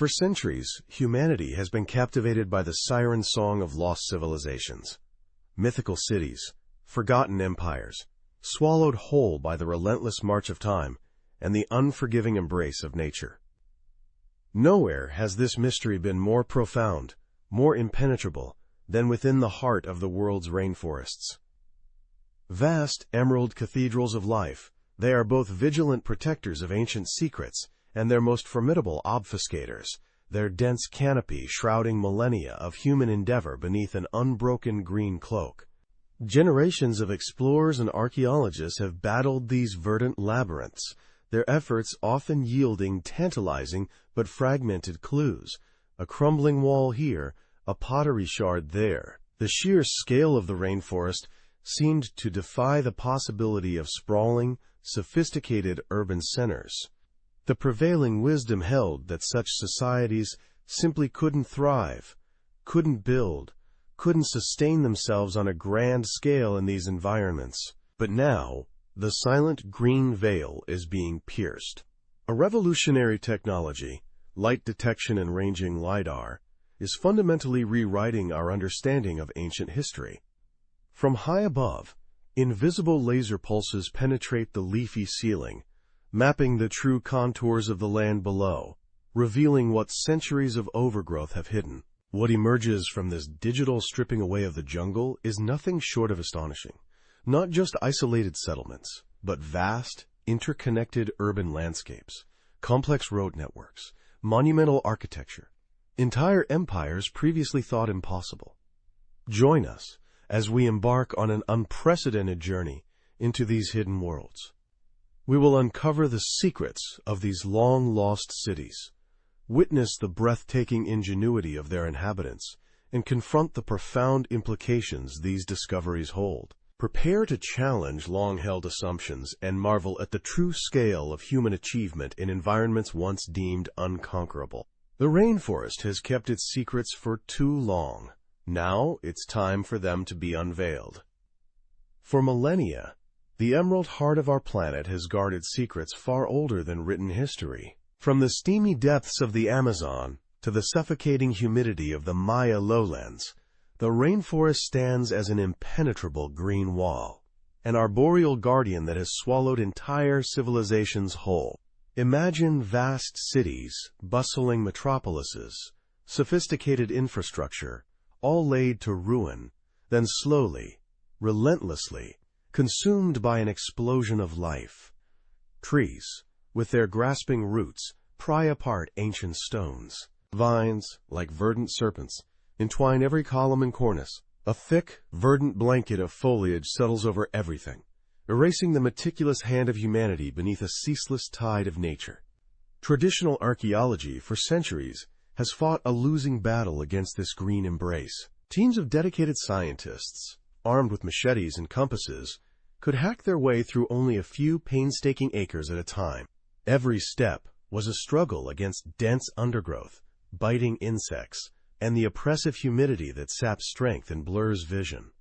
For centuries, humanity has been captivated by the siren song of lost civilizations. Mythical cities, forgotten empires, swallowed whole by the relentless march of time and the unforgiving embrace of nature. Nowhere has this mystery been more profound, more impenetrable, than within the heart of the world's rainforests. Vast emerald cathedrals of life, they are both vigilant protectors of ancient secrets and their most formidable obfuscators, their dense canopy shrouding millennia of human endeavor beneath an unbroken green cloak. Generations of explorers and archaeologists have battled these verdant labyrinths, their efforts often yielding tantalizing but fragmented clues. A crumbling wall here, a pottery shard there. The sheer scale of the rainforest seemed to defy the possibility of sprawling, sophisticated urban centers. The prevailing wisdom held that such societies simply couldn't thrive, couldn't build, couldn't sustain themselves on a grand scale in these environments. But now, the silent green veil is being pierced. A revolutionary technology, light detection and ranging LiDAR, is fundamentally rewriting our understanding of ancient history. From high above, invisible laser pulses penetrate the leafy ceiling, mapping the true contours of the land below, revealing what centuries of overgrowth have hidden. What emerges from this digital stripping away of the jungle is nothing short of astonishing. Not just isolated settlements, but vast, interconnected urban landscapes, complex road networks, monumental architecture, entire empires previously thought impossible. Join us as we embark on an unprecedented journey into these hidden worlds. We will uncover the secrets of these long-lost cities, witness the breathtaking ingenuity of their inhabitants, and confront the profound implications these discoveries hold. Prepare to challenge long-held assumptions and marvel at the true scale of human achievement in environments once deemed unconquerable. The rainforest has kept its secrets for too long. Now it's time for them to be unveiled. For millennia, the emerald heart of our planet has guarded secrets far older than written history. From the steamy depths of the Amazon to the suffocating humidity of the Maya lowlands, the rainforest stands as an impenetrable green wall, an arboreal guardian that has swallowed entire civilizations whole. Imagine vast cities, bustling metropolises, sophisticated infrastructure, all laid to ruin, then slowly, relentlessly, consumed by an explosion of life. Trees, with their grasping roots, pry apart ancient stones. Vines, like verdant serpents, entwine every column and cornice. A thick, verdant blanket of foliage settles over everything, erasing the meticulous hand of humanity beneath a ceaseless tide of nature. Traditional archaeology, for centuries, has fought a losing battle against this green embrace. Teams of dedicated scientists, armed with machetes and compasses, could hack their way through only a few painstaking acres at a time. Every step was a struggle against dense undergrowth, biting insects, and the oppressive humidity that saps strength and blurs vision.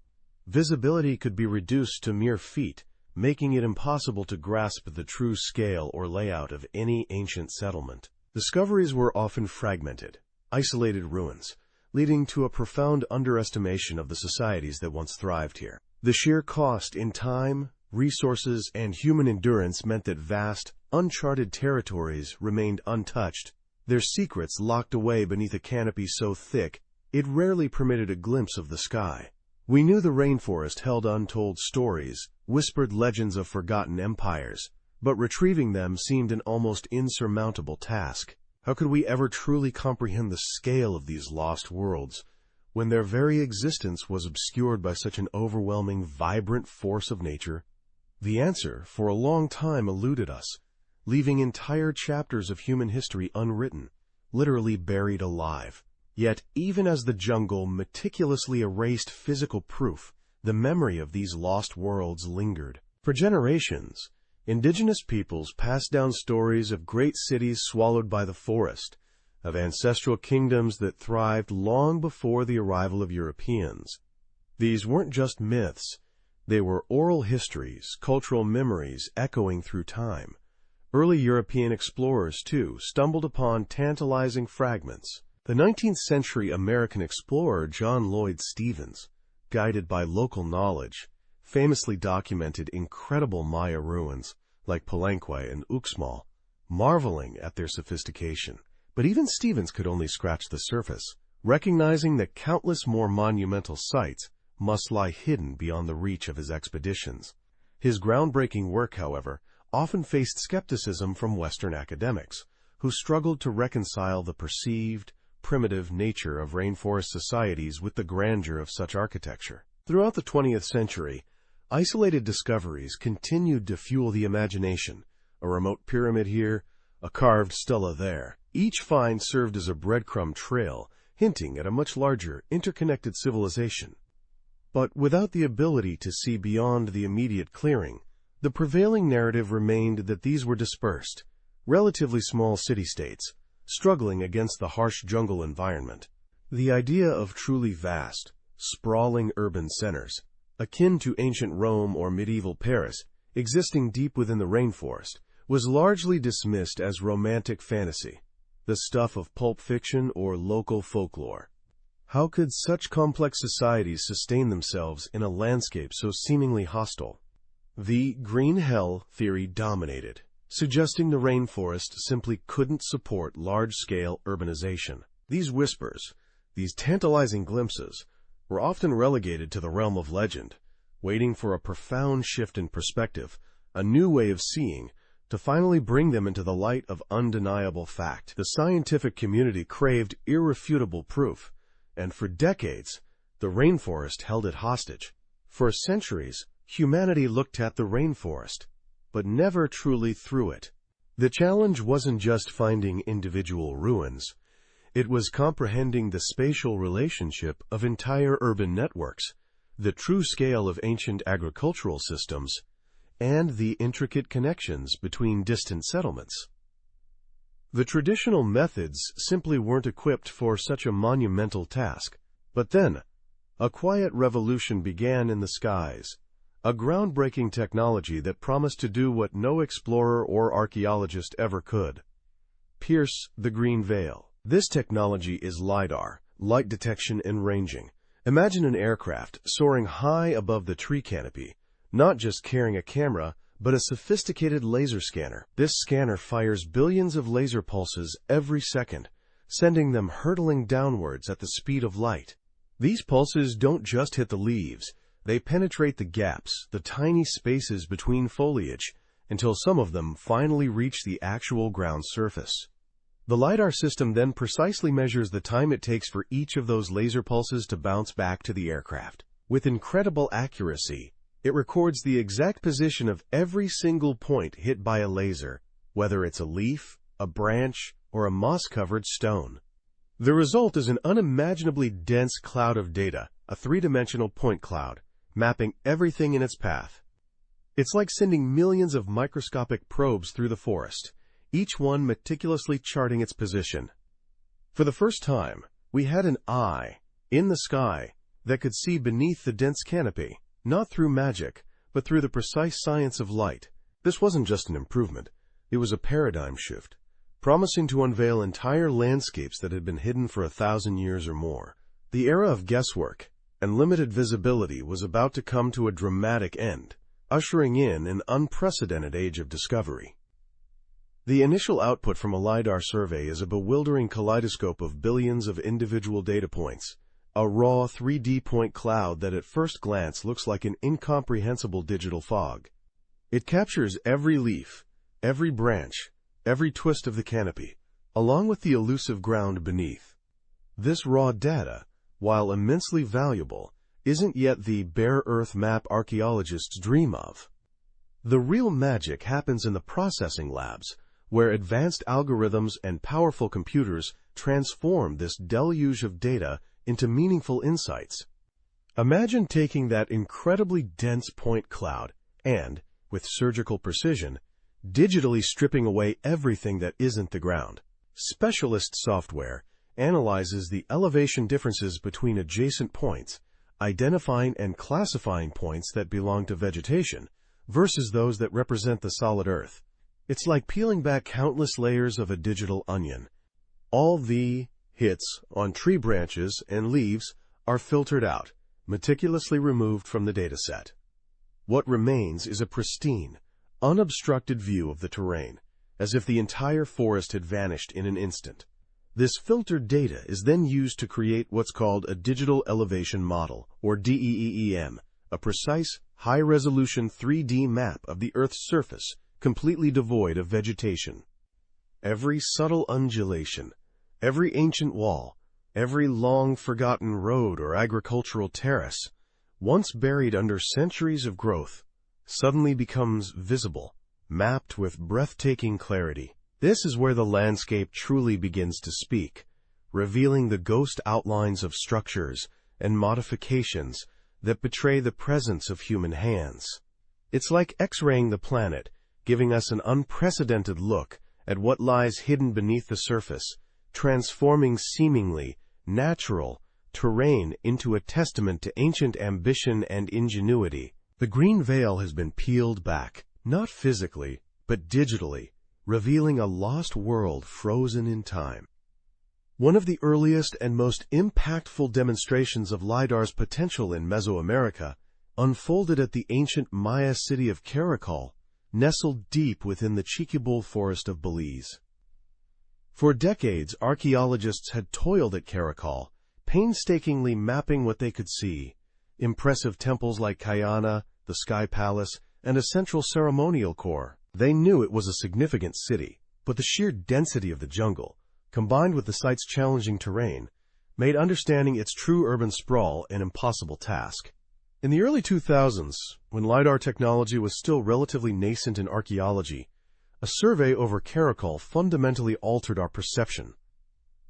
Visibility could be reduced to mere feet, making it impossible to grasp the true scale or layout of any ancient settlement. Discoveries were often fragmented, isolated ruins, leading to a profound underestimation of the societies that once thrived here. The sheer cost in time, resources, and human endurance meant that vast, uncharted territories remained untouched, their secrets locked away beneath a canopy so thick it rarely permitted a glimpse of the sky. We knew the rainforest held untold stories, whispered legends of forgotten empires, but retrieving them seemed an almost insurmountable task. How could we ever truly comprehend the scale of these lost worlds, when their very existence was obscured by such an overwhelming, vibrant force of nature? The answer, for a long time, eluded us, leaving entire chapters of human history unwritten, literally buried alive. Yet, even as the jungle meticulously erased physical proof, the memory of these lost worlds lingered. For generations, indigenous peoples passed down stories of great cities swallowed by the forest, of ancestral kingdoms that thrived long before the arrival of Europeans. These weren't just myths, they were oral histories, cultural memories echoing through time, Early European explorers, too, stumbled upon tantalizing fragments. The 19th-century American explorer John Lloyd Stevens, guided by local knowledge, famously documented incredible Maya ruins like Palenque and Uxmal, marveling at their sophistication. But even Stevens could only scratch the surface, recognizing that countless more monumental sites must lie hidden beyond the reach of his expeditions. His groundbreaking work, however, often faced skepticism from Western academics, who struggled to reconcile the perceived, primitive nature of rainforest societies with the grandeur of such architecture. Throughout the 20th century, isolated discoveries continued to fuel the imagination. A remote pyramid here, a carved stela there. Each find served as a breadcrumb trail, hinting at a much larger, interconnected civilization. But without the ability to see beyond the immediate clearing, the prevailing narrative remained that these were dispersed, relatively small city-states, struggling against the harsh jungle environment. The idea of truly vast, sprawling urban centers, akin to ancient Rome or medieval Paris, existing deep within the rainforest, was largely dismissed as romantic fantasy, the stuff of pulp fiction or local folklore. How could such complex societies sustain themselves in a landscape so seemingly hostile? The green hell theory dominated, suggesting the rainforest simply couldn't support large-scale urbanization. These whispers, these tantalizing glimpses, were often relegated to the realm of legend, waiting for a profound shift in perspective, a new way of seeing, to finally bring them into the light of undeniable fact. The scientific community craved irrefutable proof, and for decades, the rainforest held it hostage. For centuries, humanity looked at the rainforest, but never truly through it. The challenge wasn't just finding individual ruins. It was comprehending the spatial relationship of entire urban networks, the true scale of ancient agricultural systems, and the intricate connections between distant settlements. The traditional methods simply weren't equipped for such a monumental task. But then, a quiet revolution began in the skies, a groundbreaking technology that promised to do what no explorer or archaeologist ever could: pierce the green veil. This technology is LiDAR, light detection and ranging. Imagine an aircraft soaring high above the tree canopy, not just carrying a camera, but a sophisticated laser scanner. This scanner fires billions of laser pulses every second, sending them hurtling downwards at the speed of light. These pulses don't just hit the leaves, they penetrate the gaps, the tiny spaces between foliage, until some of them finally reach the actual ground surface. The LiDAR system then precisely measures the time it takes for each of those laser pulses to bounce back to the aircraft. With incredible accuracy, it records the exact position of every single point hit by a laser, whether it's a leaf, a branch, or a moss-covered stone. The result is an unimaginably dense cloud of data, a three-dimensional point cloud, mapping everything in its path. It's like sending millions of microscopic probes through the forest, each one meticulously charting its position. For the first time, we had an eye, in the sky, that could see beneath the dense canopy. Not through magic, but through the precise science of light. This wasn't just an improvement, it was a paradigm shift, promising to unveil entire landscapes that had been hidden for 1,000 years or more. The era of guesswork and limited visibility was about to come to a dramatic end, ushering in an unprecedented age of discovery. The initial output from a LiDAR survey is a bewildering kaleidoscope of billions of individual data points. A raw 3D point cloud that at first glance looks like an incomprehensible digital fog. It captures every leaf, every branch, every twist of the canopy, along with the elusive ground beneath. This raw data, while immensely valuable, isn't yet the bare earth map archaeologists dream of. The real magic happens in the processing labs, where advanced algorithms and powerful computers transform this deluge of data into meaningful insights. Imagine taking that incredibly dense point cloud and, with surgical precision, digitally stripping away everything that isn't the ground. Specialist software analyzes the elevation differences between adjacent points, identifying and classifying points that belong to vegetation versus those that represent the solid earth. It's like peeling back countless layers of a digital onion. All the hits on tree branches and leaves are filtered out, meticulously removed from the dataset. What remains is a pristine, unobstructed view of the terrain, as if the entire forest had vanished in an instant. This filtered data is then used to create what's called a digital elevation model, or DEEM, a precise, high-resolution 3D map of the Earth's surface, completely devoid of vegetation. Every subtle undulation, every ancient wall, every long-forgotten road or agricultural terrace, once buried under centuries of growth, suddenly becomes visible, mapped with breathtaking clarity. This is where the landscape truly begins to speak, revealing the ghost outlines of structures and modifications that betray the presence of human hands. It's like X-raying the planet, giving us an unprecedented look at what lies hidden beneath the surface, transforming seemingly natural terrain into a testament to ancient ambition and ingenuity. The green veil has been peeled back, not physically, but digitally, revealing a lost world frozen in time. One of the earliest and most impactful demonstrations of LiDAR's potential in Mesoamerica unfolded at the ancient Maya city of Caracol, nestled deep within the Chiquibul forest of Belize. For decades, archaeologists had toiled at Caracol, painstakingly mapping what they could see: impressive temples like Kayana, the Sky Palace, and a central ceremonial core. They knew it was a significant city, but the sheer density of the jungle, combined with the site's challenging terrain, made understanding its true urban sprawl an impossible task. In the early 2000s, when LiDAR technology was still relatively nascent in archaeology, a survey over Caracol fundamentally altered our perception.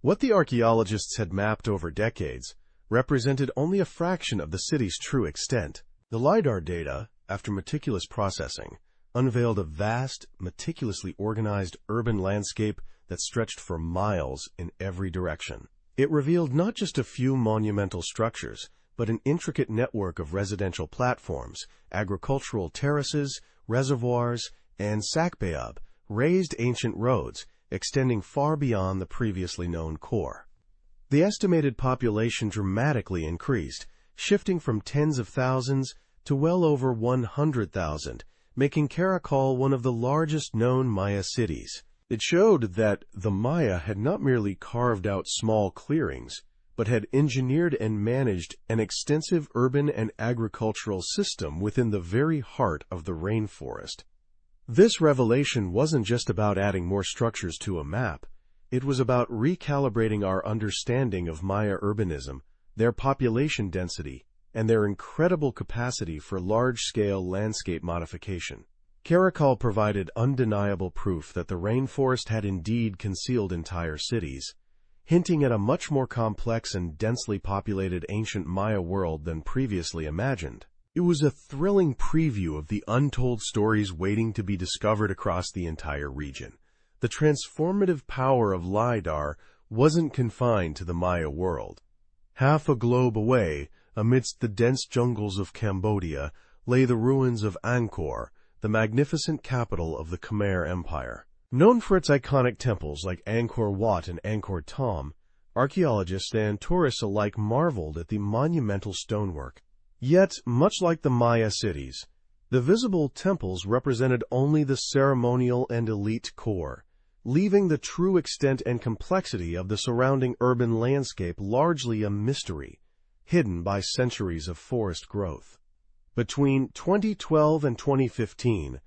What the archaeologists had mapped over decades represented only a fraction of the city's true extent. The LiDAR data, after meticulous processing, unveiled a vast, meticulously organized urban landscape that stretched for miles in every direction. It revealed not just a few monumental structures, but an intricate network of residential platforms, agricultural terraces, reservoirs, and sakbeab, raised ancient roads, extending far beyond the previously known core. The estimated population dramatically increased, shifting from tens of thousands to well over 100,000, making Caracol one of the largest known Maya cities. It showed that the Maya had not merely carved out small clearings, but had engineered and managed an extensive urban and agricultural system within the very heart of the rainforest. This revelation wasn't just about adding more structures to a map. It was about recalibrating our understanding of Maya urbanism, their population density, and their incredible capacity for large-scale landscape modification. Caracol provided undeniable proof that the rainforest had indeed concealed entire cities, hinting at a much more complex and densely populated ancient Maya world than previously imagined. It was a thrilling preview of the untold stories waiting to be discovered across the entire region. The transformative power of LiDAR wasn't confined to the Maya world. Half a globe away, amidst the dense jungles of Cambodia, lay the ruins of Angkor, the magnificent capital of the Khmer Empire. Known for its iconic temples like Angkor Wat and Angkor Thom, archaeologists and tourists alike marveled at the monumental stonework. Yet, much like the Maya cities, the visible temples represented only the ceremonial and elite core, leaving the true extent and complexity of the surrounding urban landscape largely a mystery, hidden by centuries of forest growth. Between 2012 and 2015,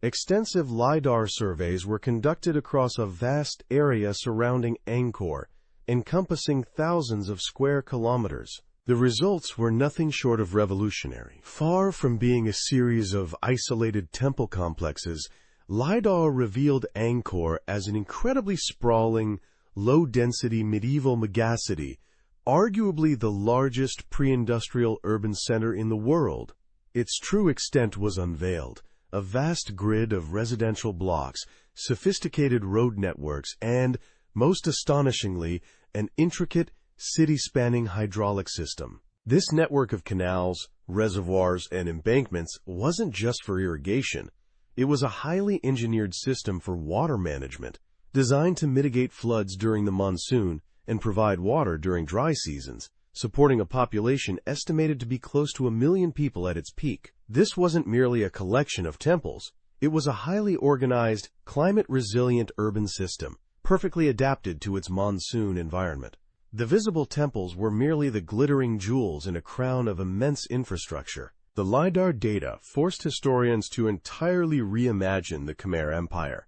extensive LiDAR surveys were conducted across a vast area surrounding Angkor, encompassing thousands of square kilometers. The results were nothing short of revolutionary. Far from being a series of isolated temple complexes, LiDAR revealed Angkor as an incredibly sprawling, low-density medieval megacity, arguably the largest pre-industrial urban center in the world. Its true extent was unveiled: a vast grid of residential blocks, sophisticated road networks, and, most astonishingly, an intricate, city-spanning hydraulic system. This network of canals, reservoirs, and embankments wasn't just for irrigation. It was a highly engineered system for water management, designed to mitigate floods during the monsoon and provide water during dry seasons, supporting a population estimated to be close to 1 million people at its peak. This wasn't merely a collection of temples. It was a highly organized, climate-resilient urban system, perfectly adapted to its monsoon environment. The visible temples were merely the glittering jewels in a crown of immense infrastructure. The LiDAR data forced historians to entirely reimagine the Khmer Empire,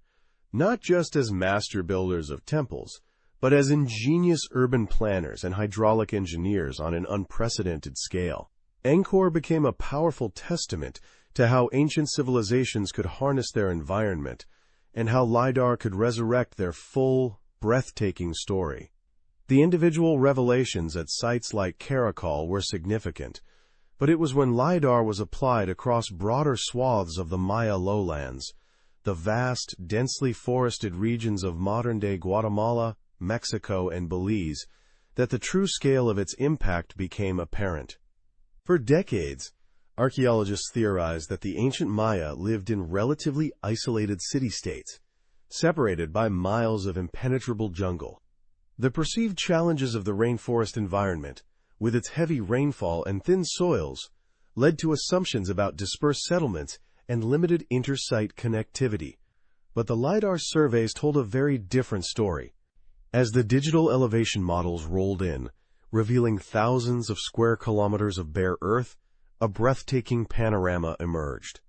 not just as master builders of temples, but as ingenious urban planners and hydraulic engineers on an unprecedented scale. Angkor became a powerful testament to how ancient civilizations could harness their environment and how LiDAR could resurrect their full, breathtaking story. The individual revelations at sites like Karakol were significant, but it was when LiDAR was applied across broader swaths of the Maya lowlands, the vast, densely forested regions of modern-day Guatemala, Mexico, and Belize, that the true scale of its impact became apparent. For decades, archaeologists theorized that the ancient Maya lived in relatively isolated city-states, separated by miles of impenetrable jungle. The perceived challenges of the rainforest environment, with its heavy rainfall and thin soils, led to assumptions about dispersed settlements and limited inter-site connectivity. But the LiDAR surveys told a very different story. As the digital elevation models rolled in, revealing thousands of square kilometers of bare earth, a breathtaking panorama emerged.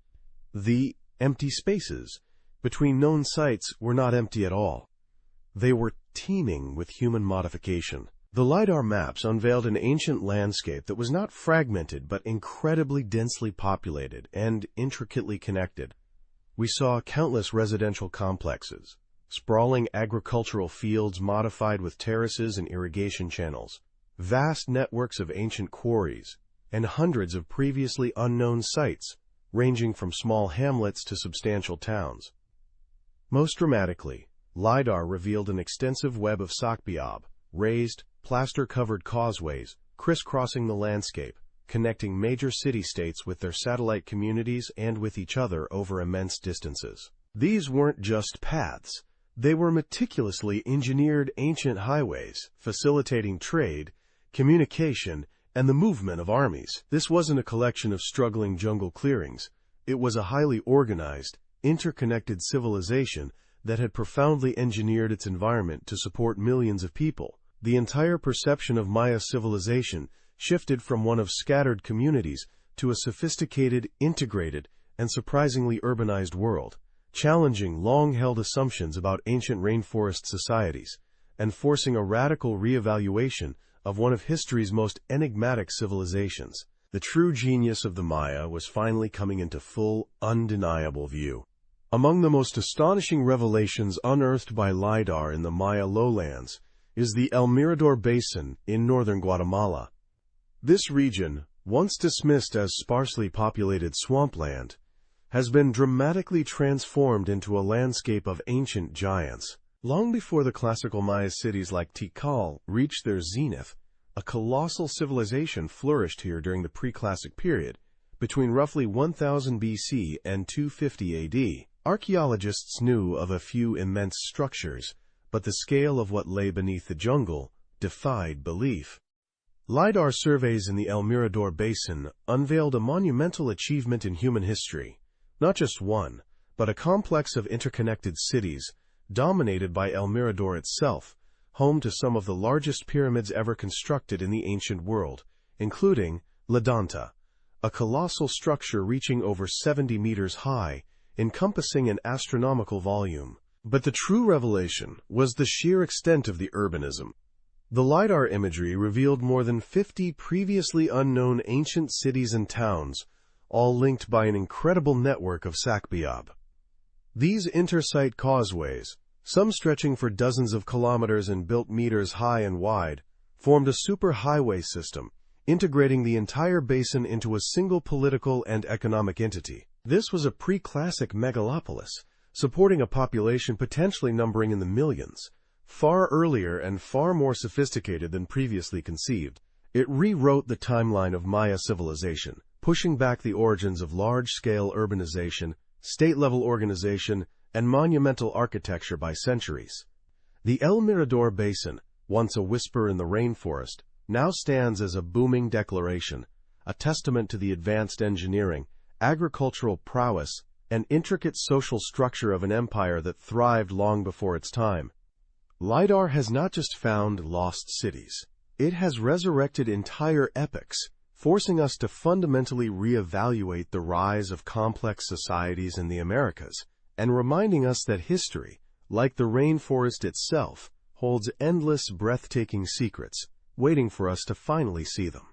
The empty spaces between known sites were not empty at all. They were teeming with human modification. The LiDAR maps unveiled an ancient landscape that was not fragmented but incredibly densely populated and intricately connected. We saw countless residential complexes, sprawling agricultural fields modified with terraces and irrigation channels, vast networks of ancient quarries, and hundreds of previously unknown sites, ranging from small hamlets to substantial towns. Most dramatically, LiDAR revealed an extensive web of sakbiab, raised, plaster-covered causeways, crisscrossing the landscape, connecting major city-states with their satellite communities and with each other over immense distances. These weren't just paths. They were meticulously engineered ancient highways, facilitating trade, communication, and the movement of armies. This wasn't a collection of struggling jungle clearings. It was a highly organized, interconnected civilization that had profoundly engineered its environment to support millions of people. The entire perception of Maya civilization shifted from one of scattered communities to a sophisticated, integrated, and surprisingly urbanized world, challenging long-held assumptions about ancient rainforest societies and forcing a radical reevaluation of one of history's most enigmatic civilizations. The true genius of the Maya was finally coming into full, undeniable view. Among the most astonishing revelations unearthed by LiDAR in the Maya lowlands is the El Mirador Basin in northern Guatemala. This region, once dismissed as sparsely populated swampland, has been dramatically transformed into a landscape of ancient giants. Long before the classical Maya cities like Tikal reached their zenith, a colossal civilization flourished here during the pre-classic period, between roughly 1000 BC and 250 AD. Archaeologists knew of a few immense structures, but the scale of what lay beneath the jungle defied belief. LiDAR surveys in the El Mirador Basin unveiled a monumental achievement in human history. Not just one, but a complex of interconnected cities, dominated by El Mirador itself, home to some of the largest pyramids ever constructed in the ancient world, including Ladanta, a colossal structure reaching over 70 meters high, encompassing an astronomical volume. But the true revelation was the sheer extent of the urbanism. The LiDAR imagery revealed more than 50 previously unknown ancient cities and towns, all linked by an incredible network of sakbiab. These inter-site causeways, some stretching for dozens of kilometers and built meters high and wide, formed a superhighway system, integrating the entire basin into a single political and economic entity. This was a pre-classic megalopolis, supporting a population potentially numbering in the millions, far earlier and far more sophisticated than previously conceived. It rewrote the timeline of Maya civilization, pushing back the origins of large-scale urbanization, state-level organization, and monumental architecture by centuries. The El Mirador Basin, once a whisper in the rainforest, now stands as a booming declaration, a testament to the advanced engineering, agricultural prowess, and intricate social structure of an empire that thrived long before its time. LiDAR has not just found lost cities. It has resurrected entire epochs, forcing us to fundamentally reevaluate the rise of complex societies in the Americas, and reminding us that history, like the rainforest itself, holds endless, breathtaking secrets, waiting for us to finally see them.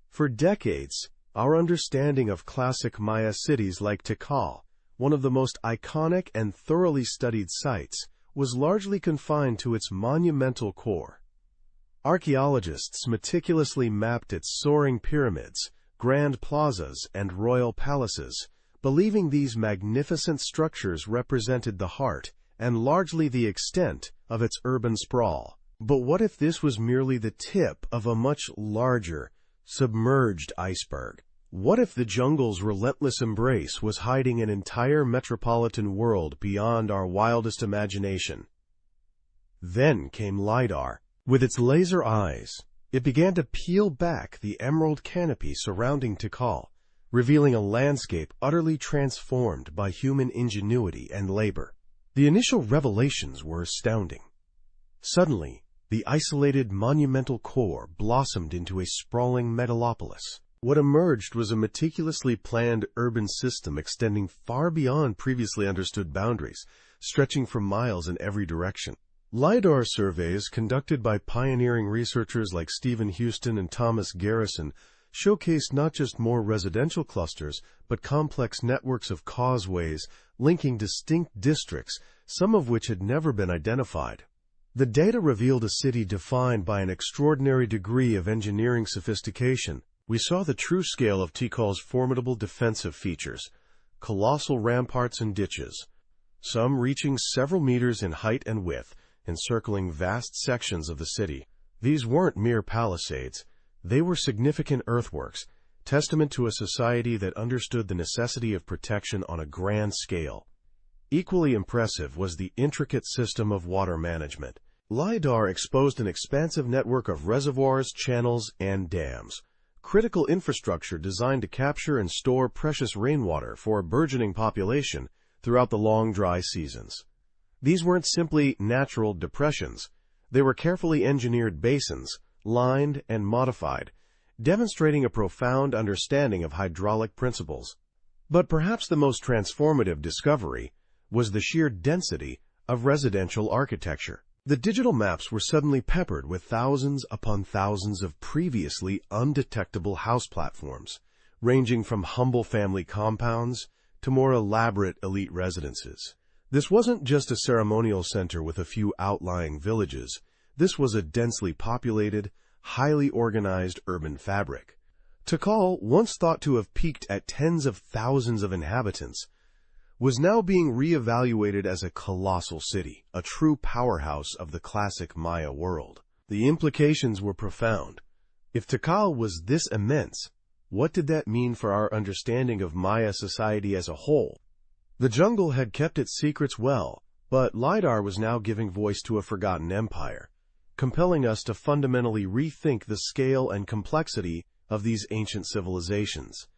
For decades, our understanding of classic Maya cities like Tikal, one of the most iconic and thoroughly studied sites, was largely confined to its monumental core. Archaeologists meticulously mapped its soaring pyramids, grand plazas, and royal palaces, believing these magnificent structures represented the heart and largely the extent of its urban sprawl. But what if this was merely the tip of a much larger, submerged iceberg? What if the jungle's relentless embrace was hiding an entire metropolitan world beyond our wildest imagination? Then came LiDAR. With its laser eyes, it began to peel back the emerald canopy surrounding Tikal, revealing a landscape utterly transformed by human ingenuity and labor. The initial revelations were astounding. Suddenly, the isolated monumental core blossomed into a sprawling megalopolis. What emerged was a meticulously planned urban system extending far beyond previously understood boundaries, stretching for miles in every direction. LiDAR surveys conducted by pioneering researchers like Stephen Houston and Thomas Garrison showcased not just more residential clusters, but complex networks of causeways linking distinct districts, some of which had never been identified. The data revealed a city defined by an extraordinary degree of engineering sophistication. We saw the true scale of Tikal's formidable defensive features, colossal ramparts and ditches, some reaching several meters in height and width, encircling vast sections of the city. These weren't mere palisades. They were significant earthworks, testament to a society that understood the necessity of protection on a grand scale. Equally impressive was the intricate system of water management. LiDAR exposed an expansive network of reservoirs, channels, and dams, critical infrastructure designed to capture and store precious rainwater for a burgeoning population throughout the long dry seasons. These weren't simply natural depressions. They were carefully engineered basins, lined and modified, demonstrating a profound understanding of hydraulic principles. But perhaps the most transformative discovery was the sheer density of residential architecture. The digital maps were suddenly peppered with thousands upon thousands of previously undetectable house platforms, ranging from humble family compounds to more elaborate elite residences. This wasn't just a ceremonial center with a few outlying villages. This was a densely populated, highly organized urban fabric. Tikal, once thought to have peaked at tens of thousands of inhabitants, was now being reevaluated as a colossal city, a true powerhouse of the classic Maya world. The implications were profound. If Tikal was this immense, what did that mean for our understanding of Maya society as a whole? The jungle had kept its secrets well, but LiDAR was now giving voice to a forgotten empire, compelling us to fundamentally rethink the scale and complexity of these ancient civilizations.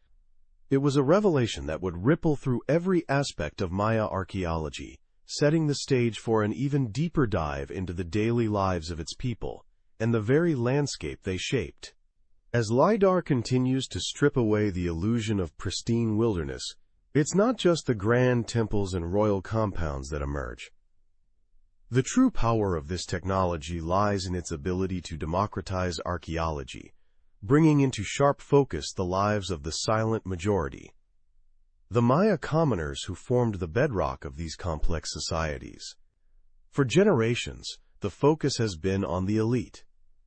It was a revelation that would ripple through every aspect of Maya archaeology, setting the stage for an even deeper dive into the daily lives of its people and the very landscape they shaped. As LiDAR continues to strip away the illusion of pristine wilderness, it's not just the grand temples and royal compounds that emerge. The true power of this technology lies in its ability to democratize archaeology, bringing into sharp focus the lives of the silent majority, the Maya commoners who formed the bedrock of these complex societies. For generations, the focus has been on the elite,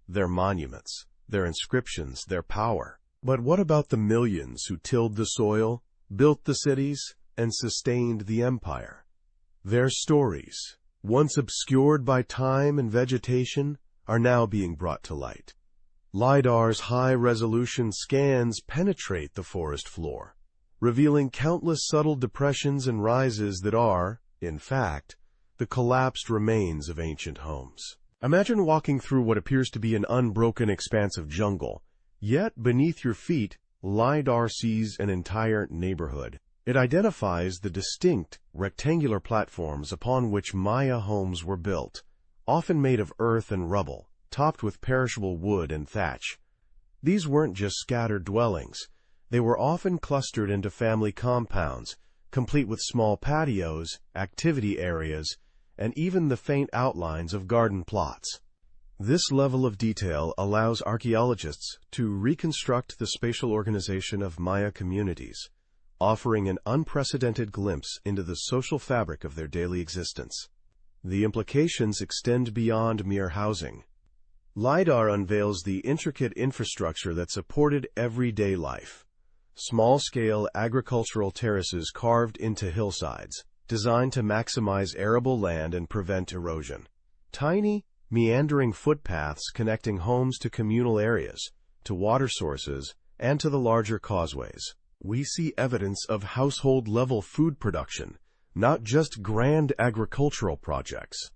their monuments, their inscriptions, their power. But what about the millions who tilled the soil, built the cities, and sustained the empire? Their stories, once obscured by time and vegetation, are now being brought to light. LiDAR's high-resolution scans penetrate the forest floor, revealing countless subtle depressions and rises that are, in fact, the collapsed remains of ancient homes. Imagine walking through what appears to be an unbroken expanse of jungle, yet beneath your feet, LiDAR sees an entire neighborhood. It identifies the distinct, rectangular platforms upon which Maya homes were built, often made of earth and rubble, topped with perishable wood and thatch. These weren't just scattered dwellings. They were often clustered into family compounds, complete with small patios, activity areas, and even the faint outlines of garden plots. This level of detail allows archaeologists to reconstruct the spatial organization of Maya communities, offering an unprecedented glimpse into the social fabric of their daily existence. The implications extend beyond mere housing. LiDAR unveils the intricate infrastructure that supported everyday life. Small-scale agricultural terraces carved into hillsides, designed to maximize arable land and prevent erosion. Tiny, meandering footpaths connecting homes to communal areas, to water sources, and to the larger causeways. We see evidence of household-level food production, not just grand agricultural projects.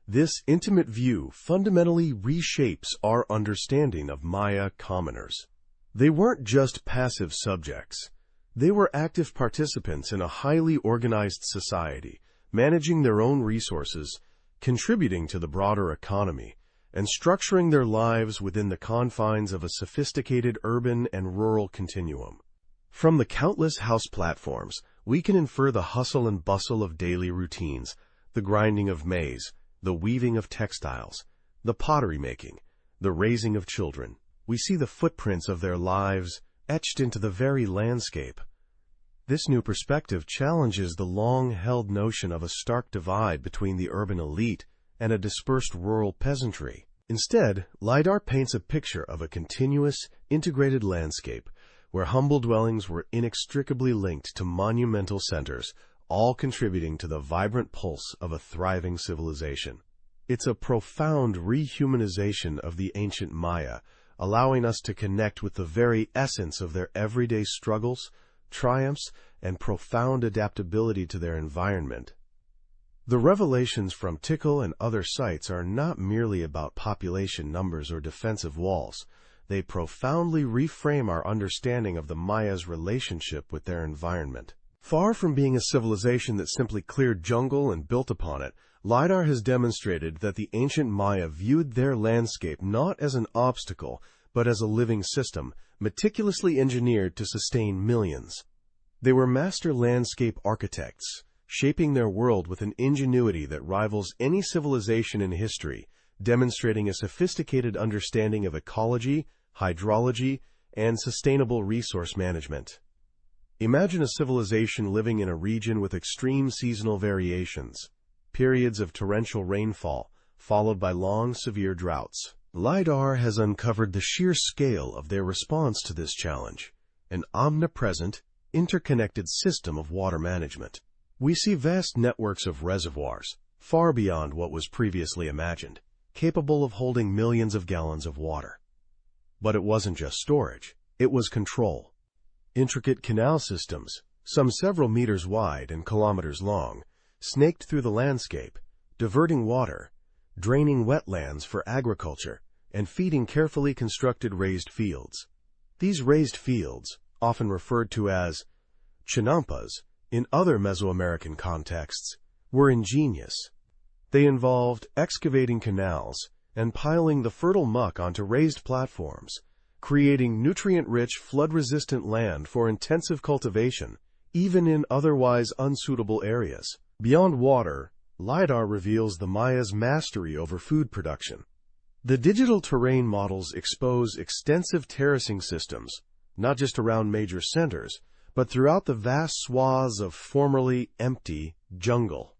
This intimate view fundamentally reshapes our understanding of Maya commoners. They weren't just passive subjects. They were active participants in a highly organized society, managing their own resources, contributing to the broader economy, and structuring their lives within the confines of a sophisticated urban and rural continuum. From the countless house platforms, we can infer the hustle and bustle of daily routines, the grinding of maize, the weaving of textiles, the pottery making, the raising of children. We see the footprints of their lives etched into the very landscape. This new perspective challenges the long-held notion of a stark divide between the urban elite and a dispersed rural peasantry. Instead, LiDAR paints a picture of a continuous, integrated landscape where humble dwellings were inextricably linked to monumental centers, all contributing to the vibrant pulse of a thriving civilization. It's a profound rehumanization of the ancient Maya, allowing us to connect with the very essence of their everyday struggles, triumphs, and profound adaptability to their environment. The revelations from Tikal and other sites are not merely about population numbers or defensive walls. They profoundly reframe our understanding of the Maya's relationship with their environment. Far from being a civilization that simply cleared jungle and built upon it, LiDAR has demonstrated that the ancient Maya viewed their landscape not as an obstacle, but as a living system, meticulously engineered to sustain millions. They were master landscape architects, shaping their world with an ingenuity that rivals any civilization in history, demonstrating a sophisticated understanding of ecology, hydrology, and sustainable resource management. Imagine a civilization living in a region with extreme seasonal variations, periods of torrential rainfall, followed by long, severe droughts. LiDAR has uncovered the sheer scale of their response to this challenge, an omnipresent, interconnected system of water management. We see vast networks of reservoirs, far beyond what was previously imagined, capable of holding millions of gallons of water. But it wasn't just storage, it was control. Intricate canal systems, some several meters wide and kilometers long, snaked through the landscape, diverting water, draining wetlands for agriculture, and feeding carefully constructed raised fields. These raised fields, often referred to as chinampas in other Mesoamerican contexts, were ingenious. They involved excavating canals and piling the fertile muck onto raised platforms, creating nutrient-rich, flood-resistant land for intensive cultivation, even in otherwise unsuitable areas. Beyond water, LiDAR reveals the Maya's mastery over food production. The digital terrain models expose extensive terracing systems, not just around major centers, but throughout the vast swaths of formerly empty jungle.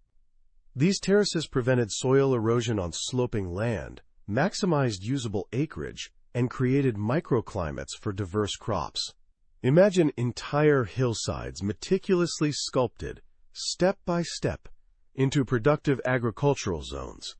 These terraces prevented soil erosion on sloping land, maximized usable acreage, and created microclimates for diverse crops. Imagine entire hillsides meticulously sculpted, step by step, into productive agricultural zones.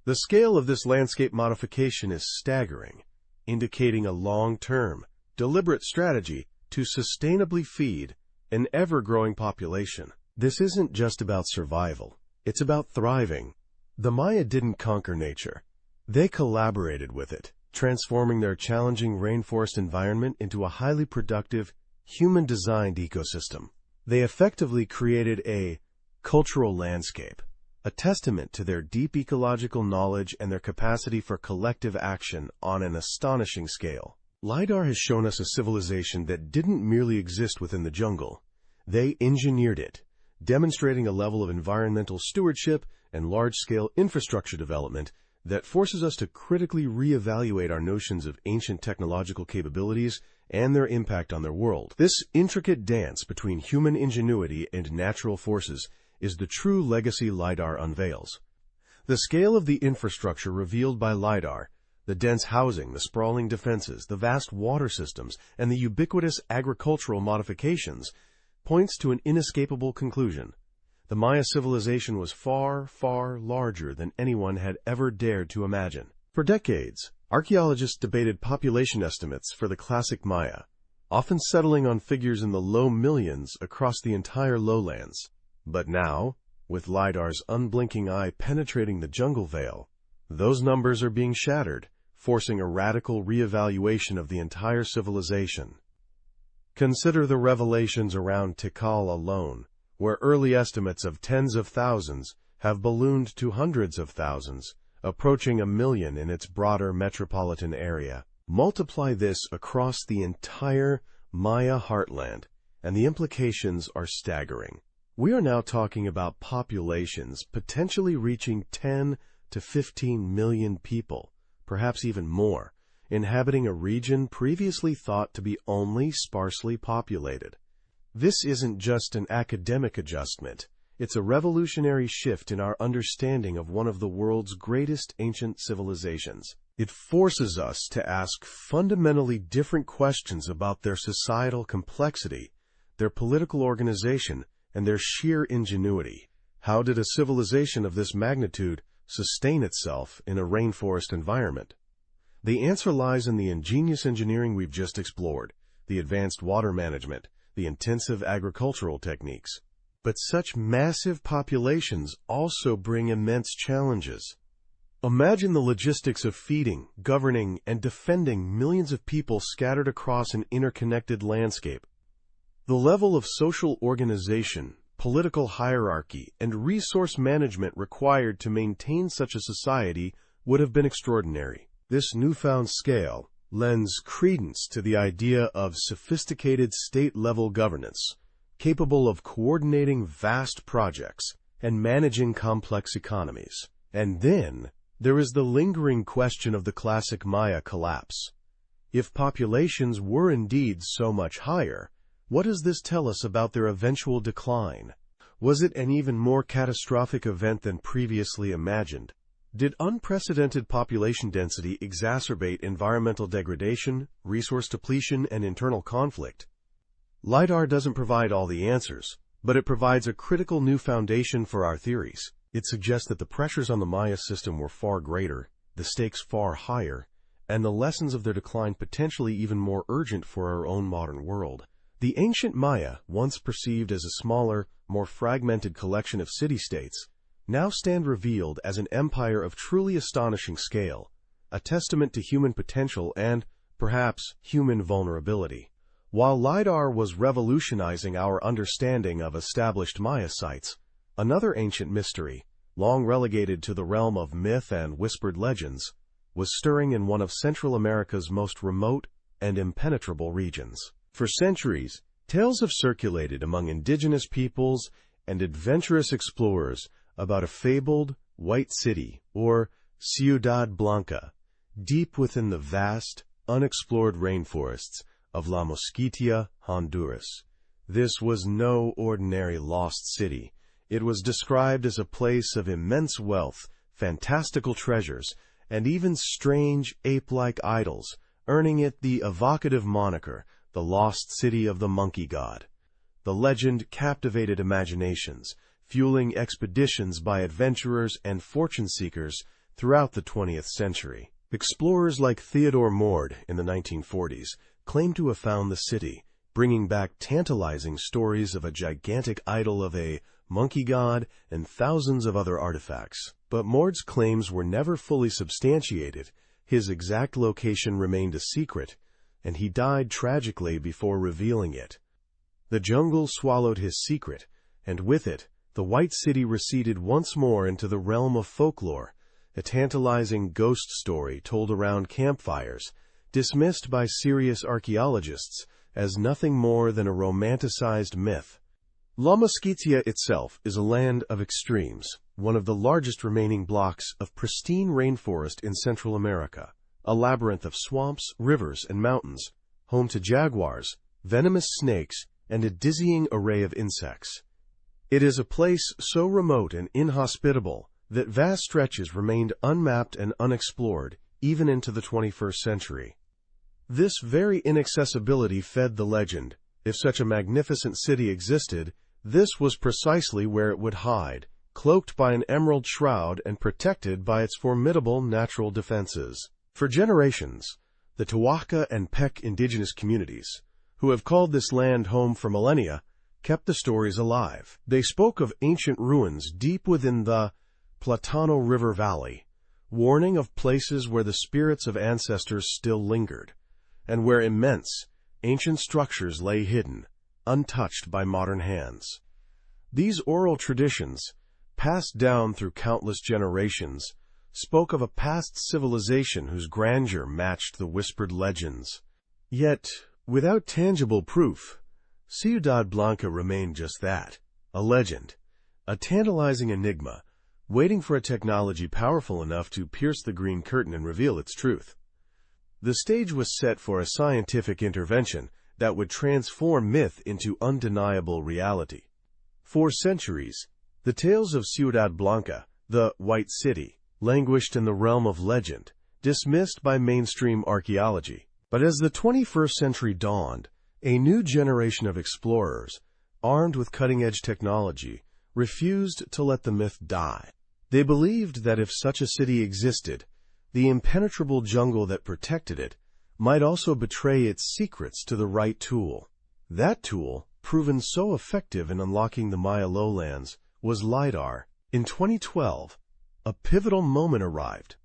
The scale of this landscape modification is staggering, indicating a long-term, deliberate strategy to sustainably feed an ever-growing population. This isn't just about survival. It's about thriving. The Maya didn't conquer nature. They collaborated with it, transforming their challenging rainforest environment into a highly productive, human-designed ecosystem. They effectively created a cultural landscape, a testament to their deep ecological knowledge and their capacity for collective action on an astonishing scale. LiDAR has shown us a civilization that didn't merely exist within the jungle. They engineered it, demonstrating a level of environmental stewardship and large-scale infrastructure development that forces us to critically reevaluate our notions of ancient technological capabilities and their impact on their world. This intricate dance between human ingenuity and natural forces is the true legacy LiDAR unveils. The scale of the infrastructure revealed by LiDAR, the dense housing, the sprawling defenses, the vast water systems, and the ubiquitous agricultural modifications, points to an inescapable conclusion. The Maya civilization was far, far larger than anyone had ever dared to imagine. For decades, archaeologists debated population estimates for the classic Maya, often settling on figures in the low millions across the entire lowlands. But now, with LiDAR's unblinking eye penetrating the jungle veil, those numbers are being shattered, forcing a radical reevaluation of the entire civilization. Consider the revelations around Tikal alone, where early estimates of tens of thousands have ballooned to hundreds of thousands, approaching 1 million in its broader metropolitan area. Multiply this across the entire Maya heartland, and the implications are staggering. We are now talking about populations potentially reaching 10 to 15 million people, perhaps even more, inhabiting a region previously thought to be only sparsely populated. This isn't just an academic adjustment. It's a revolutionary shift in our understanding of one of the world's greatest ancient civilizations. It forces us to ask fundamentally different questions about their societal complexity, their political organization, and their sheer ingenuity. How did a civilization of this magnitude sustain itself in a rainforest environment? The answer lies in the ingenious engineering we've just explored, the advanced water management, the intensive agricultural techniques. But such massive populations also bring immense challenges. Imagine the logistics of feeding, governing, and defending millions of people scattered across an interconnected landscape. The level of social organization, political hierarchy, and resource management required to maintain such a society would have been extraordinary. This newfound scale lends credence to the idea of sophisticated state-level governance, capable of coordinating vast projects and managing complex economies. And then, there is the lingering question of the classic Maya collapse. If populations were indeed so much higher, what does this tell us about their eventual decline? Was it an even more catastrophic event than previously imagined? Did unprecedented population density exacerbate environmental degradation, resource depletion, and internal conflict? LiDAR doesn't provide all the answers, but it provides a critical new foundation for our theories. It suggests that the pressures on the Maya system were far greater, the stakes far higher, and the lessons of their decline potentially even more urgent for our own modern world. The ancient Maya, once perceived as a smaller, more fragmented collection of city-states, now stand revealed as an empire of truly astonishing scale, a testament to human potential and, perhaps, human vulnerability. While LiDAR was revolutionizing our understanding of established Maya sites, another ancient mystery, long relegated to the realm of myth and whispered legends, was stirring in one of Central America's most remote and impenetrable regions. For centuries, tales have circulated among indigenous peoples and adventurous explorers about a fabled white city, or Ciudad Blanca, deep within the vast, unexplored rainforests of La Mosquitia, Honduras. This was no ordinary lost city. It was described as a place of immense wealth, fantastical treasures, and even strange ape-like idols, earning it the evocative moniker, the Lost City of the Monkey God. The legend captivated imaginations, fueling expeditions by adventurers and fortune-seekers throughout the 20th century. Explorers like Theodore Mord in the 1940s claimed to have found the city, bringing back tantalizing stories of a gigantic idol of a monkey god and thousands of other artifacts. But Mord's claims were never fully substantiated. His exact location remained a secret, and he died tragically before revealing it. The jungle swallowed his secret, and with it, the White City receded once more into the realm of folklore, a tantalizing ghost story told around campfires, dismissed by serious archaeologists as nothing more than a romanticized myth. La Mosquitia itself is a land of extremes, one of the largest remaining blocks of pristine rainforest in Central America, a labyrinth of swamps, rivers, and mountains, home to jaguars, venomous snakes, and a dizzying array of insects. It is a place so remote and inhospitable that vast stretches remained unmapped and unexplored, even into the 21st century. This very inaccessibility fed the legend. If such a magnificent city existed, this was precisely where it would hide, cloaked by an emerald shroud and protected by its formidable natural defenses. For generations, the Tawaka and Pek indigenous communities, who have called this land home for millennia, kept the stories alive. They spoke of ancient ruins deep within the Platano River Valley, warning of places where the spirits of ancestors still lingered, and where immense, ancient structures lay hidden, untouched by modern hands. These oral traditions, passed down through countless generations, spoke of a past civilization whose grandeur matched the whispered legends. Yet, without tangible proof, Ciudad Blanca remained just that, a legend, a tantalizing enigma, waiting for a technology powerful enough to pierce the green curtain and reveal its truth. The stage was set for a scientific intervention that would transform myth into undeniable reality. For centuries, the tales of Ciudad Blanca, the White City, languished in the realm of legend, dismissed by mainstream archaeology. But as the 21st century dawned, a new generation of explorers, armed with cutting-edge technology, refused to let the myth die. They believed that if such a city existed, the impenetrable jungle that protected it might also betray its secrets to the right tool. That tool, proven so effective in unlocking the Maya lowlands, was LiDAR. In 2012, a pivotal moment arrived.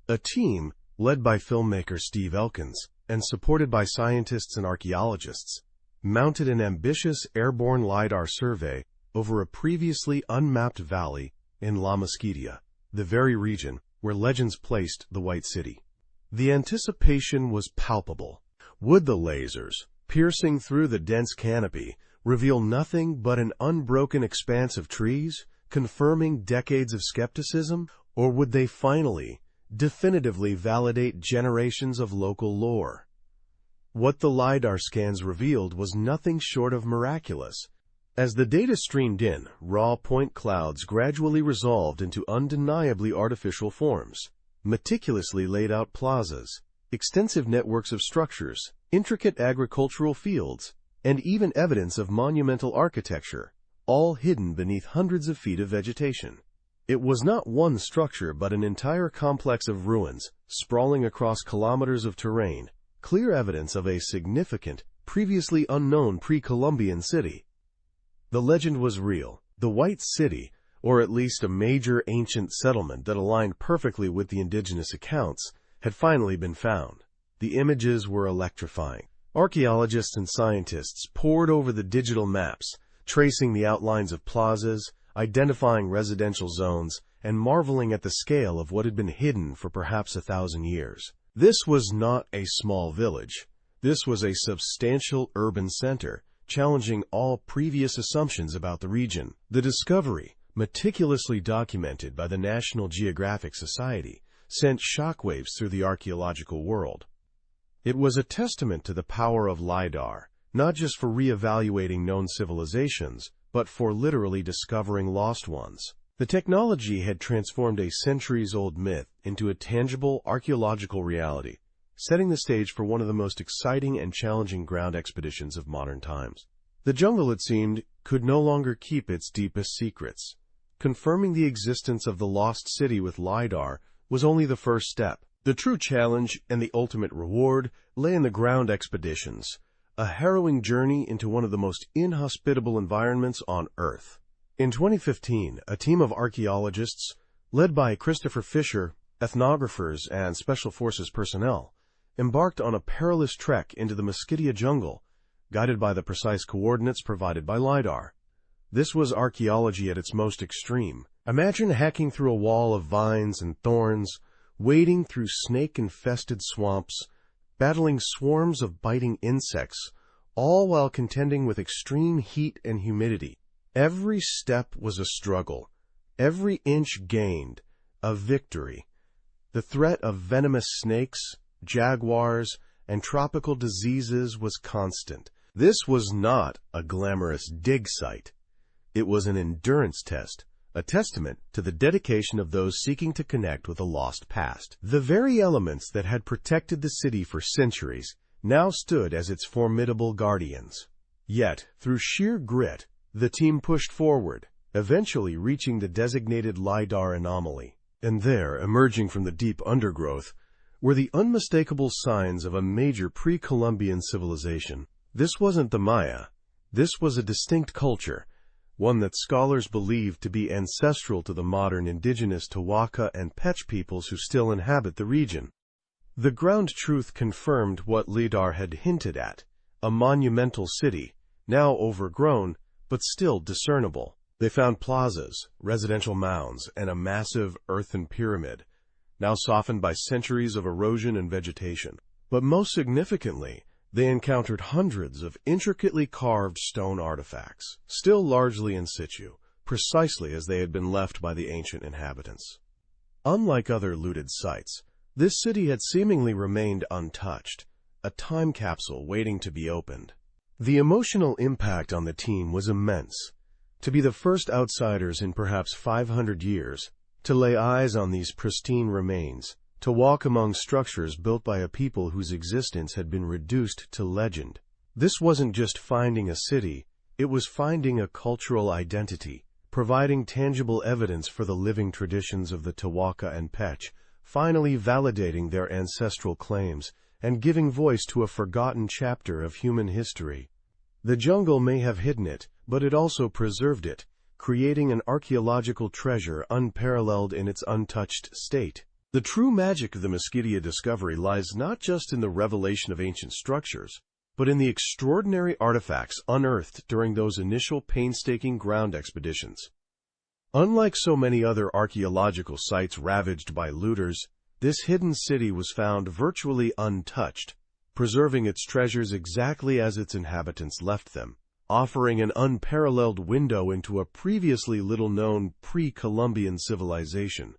A team, led by filmmaker Steve Elkins and supported by scientists and archaeologists, mounted an ambitious airborne LiDAR survey over a previously unmapped valley in La Mosquitia, the very region where legends placed the White City. The anticipation was palpable. Would the lasers, piercing through the dense canopy, reveal nothing but an unbroken expanse of trees, confirming decades of skepticism, or would they finally, definitively validate generations of local lore? What the LiDAR scans revealed was nothing short of miraculous. As the data streamed in, raw point clouds gradually resolved into undeniably artificial forms, meticulously laid out plazas, extensive networks of structures, intricate agricultural fields, and even evidence of monumental architecture, all hidden beneath hundreds of feet of vegetation. It was not one structure but an entire complex of ruins, sprawling across kilometers of terrain, clear evidence of a significant, previously unknown pre-Columbian city. The legend was real. The White City, or at least a major ancient settlement that aligned perfectly with the indigenous accounts, had finally been found. The images were electrifying. Archaeologists and scientists pored over the digital maps, tracing the outlines of plazas, identifying residential zones, and marveling at the scale of what had been hidden for perhaps 1,000 years. This was not a small village. This was a substantial urban center, challenging all previous assumptions about the region. The discovery, meticulously documented by the National Geographic Society, sent shockwaves through the archaeological world. It was a testament to the power of LiDAR, not just for re-evaluating known civilizations, but for literally discovering lost ones. The technology had transformed a centuries-old myth into a tangible archaeological reality, setting the stage for one of the most exciting and challenging ground expeditions of modern times. The jungle, it seemed, could no longer keep its deepest secrets. Confirming the existence of the lost city with LiDAR was only the first step. The true challenge and the ultimate reward lay in the ground expeditions, a harrowing journey into one of the most inhospitable environments on Earth. In 2015, a team of archaeologists, led by Christopher Fisher, ethnographers, and Special Forces personnel, embarked on a perilous trek into the Mesquite jungle, guided by the precise coordinates provided by LiDAR. This was archaeology at its most extreme. Imagine hacking through a wall of vines and thorns, wading through snake-infested swamps, battling swarms of biting insects, all while contending with extreme heat and humidity. Every step was a struggle, every inch gained a victory. The threat of venomous snakes, jaguars, and tropical diseases was constant. This was not a glamorous dig site. It was an endurance test, a testament to the dedication of those seeking to connect with a lost past. The very elements that had protected the city for centuries now stood as its formidable guardians. Yet, through sheer grit, the team pushed forward, eventually reaching the designated LiDAR anomaly. And there, emerging from the deep undergrowth, were the unmistakable signs of a major pre-Columbian civilization. This wasn't the Maya. This was a distinct culture, one that scholars believe to be ancestral to the modern indigenous Tawaka and Pech peoples who still inhabit the region. The ground truth confirmed what LiDAR had hinted at, a monumental city, now overgrown, but still discernible. They found plazas, residential mounds, and a massive earthen pyramid, now softened by centuries of erosion and vegetation. But most significantly, they encountered hundreds of intricately carved stone artifacts, still largely in situ, precisely as they had been left by the ancient inhabitants. Unlike other looted sites, this city had seemingly remained untouched, a time capsule waiting to be opened. The emotional impact on the team was immense. To be the first outsiders in perhaps 500 years, to lay eyes on these pristine remains, to walk among structures built by a people whose existence had been reduced to legend. This wasn't just finding a city, it was finding a cultural identity, providing tangible evidence for the living traditions of the Tawaka and Pech, finally validating their ancestral claims, and giving voice to a forgotten chapter of human history. The jungle may have hidden it, but it also preserved it, creating an archaeological treasure unparalleled in its untouched state. The true magic of the Mesquite discovery lies not just in the revelation of ancient structures, but in the extraordinary artifacts unearthed during those initial painstaking ground expeditions. Unlike so many other archaeological sites ravaged by looters, this hidden city was found virtually untouched, preserving its treasures exactly as its inhabitants left them, offering an unparalleled window into a previously little-known pre-Columbian civilization.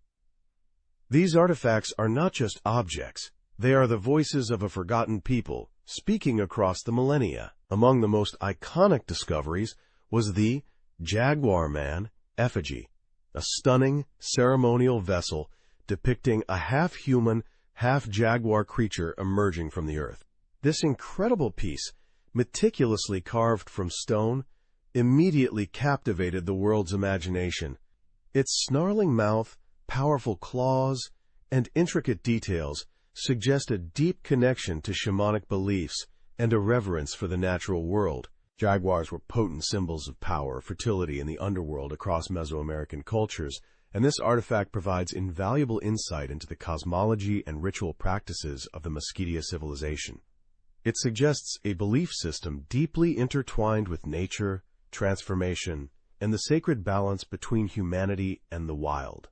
These artifacts are not just objects, they are the voices of a forgotten people, speaking across the millennia. Among the most iconic discoveries was the Jaguar Man effigy, a stunning ceremonial vessel depicting a half-human, half-jaguar creature emerging from the earth. This incredible piece, meticulously carved from stone, immediately captivated the world's imagination. Its snarling mouth, powerful claws, and intricate details suggest a deep connection to shamanic beliefs and a reverence for the natural world. Jaguars were potent symbols of power, fertility in the underworld across Mesoamerican cultures, and this artifact provides invaluable insight into the cosmology and ritual practices of the Mesquite civilization. It suggests a belief system deeply intertwined with nature, transformation, and the sacred balance between humanity and the wild.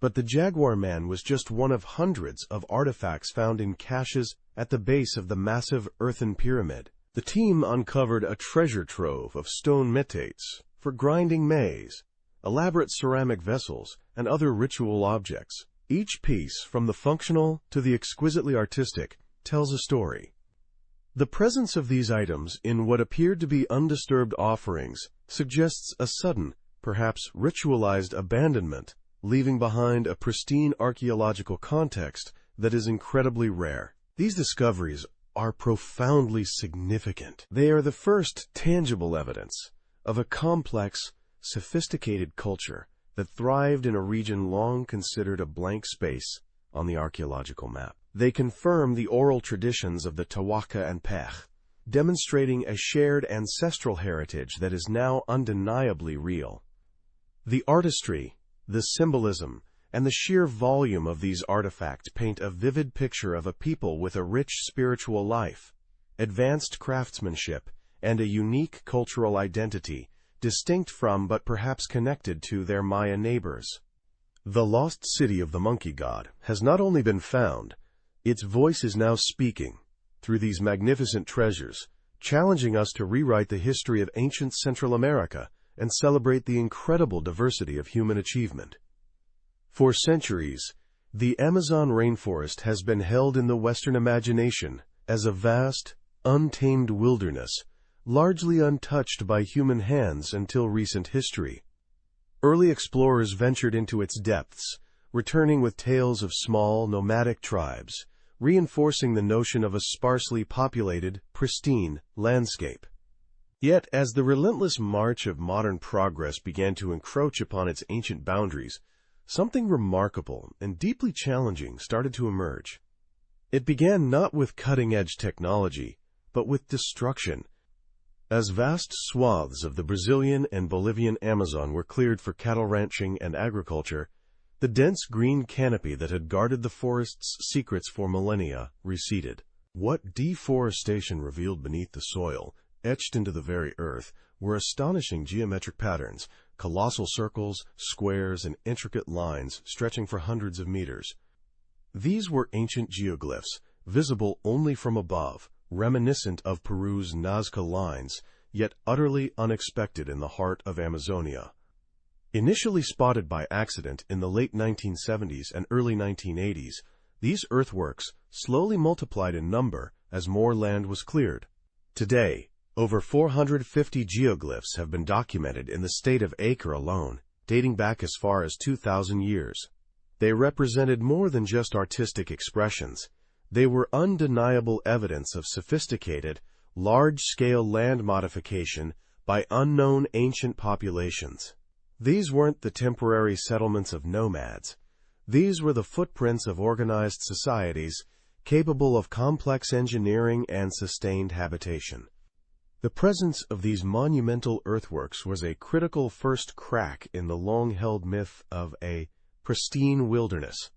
But the Jaguar Man was just one of hundreds of artifacts found in caches at the base of the massive earthen pyramid. The team uncovered a treasure trove of stone metates for grinding maize, elaborate ceramic vessels, and other ritual objects. Each piece, from the functional to the exquisitely artistic, tells a story. The presence of these items in what appeared to be undisturbed offerings suggests a sudden, perhaps ritualized abandonment, leaving behind a pristine archaeological context that is incredibly rare. These discoveries are profoundly significant. They are the first tangible evidence of a complex, sophisticated culture that thrived in a region long considered a blank space on the archaeological map. They confirm the oral traditions of the Tawaka and Pech, demonstrating a shared ancestral heritage that is now undeniably real. The artistry, the symbolism, and the sheer volume of these artifacts paint a vivid picture of a people with a rich spiritual life, advanced craftsmanship, and a unique cultural identity, distinct from but perhaps connected to their Maya neighbors. The lost city of the monkey god has not only been found, its voice is now speaking through these magnificent treasures, challenging us to rewrite the history of ancient Central America and celebrate the incredible diversity of human achievement. For centuries, the Amazon rainforest has been held in the Western imagination as a vast, untamed wilderness, largely untouched by human hands until recent history. Early explorers ventured into its depths, returning with tales of small, nomadic tribes, reinforcing the notion of a sparsely populated, pristine landscape. Yet, as the relentless march of modern progress began to encroach upon its ancient boundaries, something remarkable and deeply challenging started to emerge. It began not with cutting-edge technology, but with destruction. As vast swaths of the Brazilian and Bolivian Amazon were cleared for cattle ranching and agriculture, the dense green canopy that had guarded the forest's secrets for millennia receded. What deforestation revealed beneath the soil, etched into the very earth, were astonishing geometric patterns, colossal circles, squares, and intricate lines stretching for hundreds of meters. These were ancient geoglyphs, visible only from above, reminiscent of Peru's Nazca lines, yet utterly unexpected in the heart of Amazonia. Initially spotted by accident in the late 1970s and early 1980s, these earthworks slowly multiplied in number as more land was cleared. Today, over 450 geoglyphs have been documented in the state of Acre alone, dating back as far as 2,000 years. They represented more than just artistic expressions. They were undeniable evidence of sophisticated, large-scale land modification by unknown ancient populations. These weren't the temporary settlements of nomads. These were the footprints of organized societies capable of complex engineering and sustained habitation. The presence of these monumental earthworks was a critical first crack in the long-held myth of a pristine wilderness.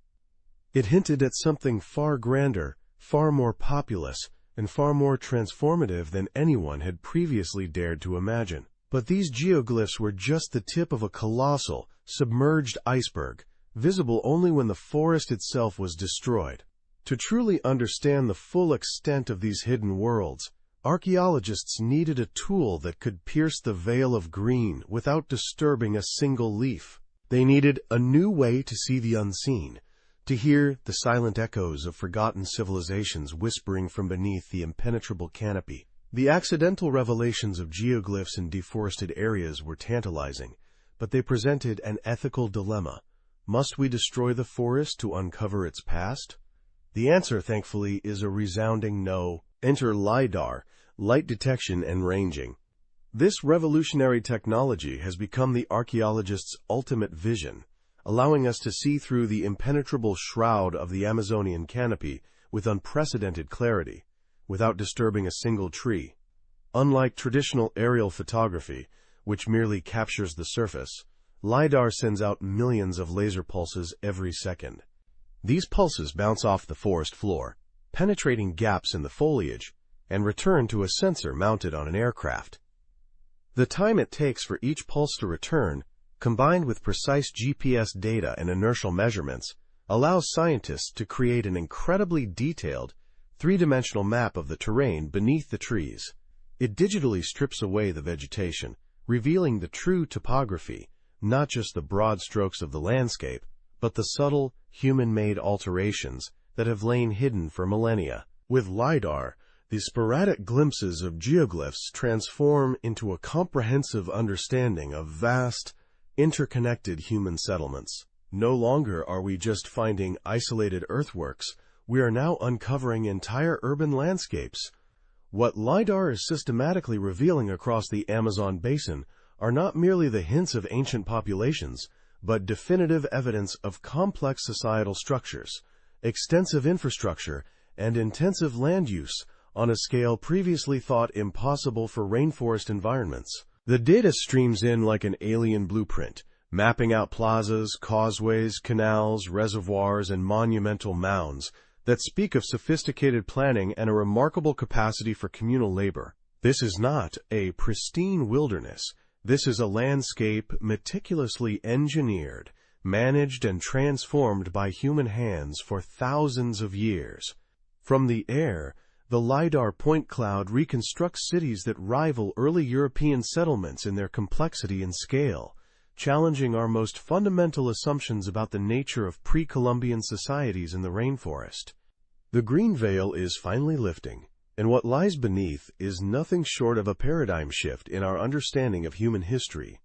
It hinted at something far grander, far more populous, and far more transformative than anyone had previously dared to imagine. But these geoglyphs were just the tip of a colossal, submerged iceberg, visible only when the forest itself was destroyed. To truly understand the full extent of these hidden worlds, archaeologists needed a tool that could pierce the veil of green without disturbing a single leaf. They needed a new way to see the unseen, to hear the silent echoes of forgotten civilizations whispering from beneath the impenetrable canopy. The accidental revelations of geoglyphs in deforested areas were tantalizing, but they presented an ethical dilemma. Must we destroy the forest to uncover its past? The answer, thankfully, is a resounding no. Enter LiDAR, light detection and ranging. This revolutionary technology has become the archaeologist's ultimate vision, allowing us to see through the impenetrable shroud of the Amazonian canopy with unprecedented clarity, without disturbing a single tree. Unlike traditional aerial photography, which merely captures the surface, LiDAR sends out millions of laser pulses every second. These pulses bounce off the forest floor, penetrating gaps in the foliage, and return to a sensor mounted on an aircraft. The time it takes for each pulse to return, combined with precise GPS data and inertial measurements, allows scientists to create an incredibly detailed, three-dimensional map of the terrain beneath the trees. It digitally strips away the vegetation, revealing the true topography, not just the broad strokes of the landscape, but the subtle, human-made alterations that have lain hidden for millennia. With LiDAR, the sporadic glimpses of geoglyphs transform into a comprehensive understanding of vast, interconnected human settlements. No longer are we just finding isolated earthworks, we are now uncovering entire urban landscapes. What LiDAR is systematically revealing across the Amazon basin are not merely the hints of ancient populations, but definitive evidence of complex societal structures, extensive infrastructure, and intensive land use, on a scale previously thought impossible for rainforest environments. The data streams in like an alien blueprint, mapping out plazas, causeways, canals, reservoirs, and monumental mounds that speak of sophisticated planning and a remarkable capacity for communal labor. This is not a pristine wilderness. This is a landscape meticulously engineered, managed, and transformed by human hands for thousands of years. From the air, the LiDAR point cloud reconstructs cities that rival early European settlements in their complexity and scale, challenging our most fundamental assumptions about the nature of pre-Columbian societies in the rainforest. The green veil is finally lifting, and what lies beneath is nothing short of a paradigm shift in our understanding of human history.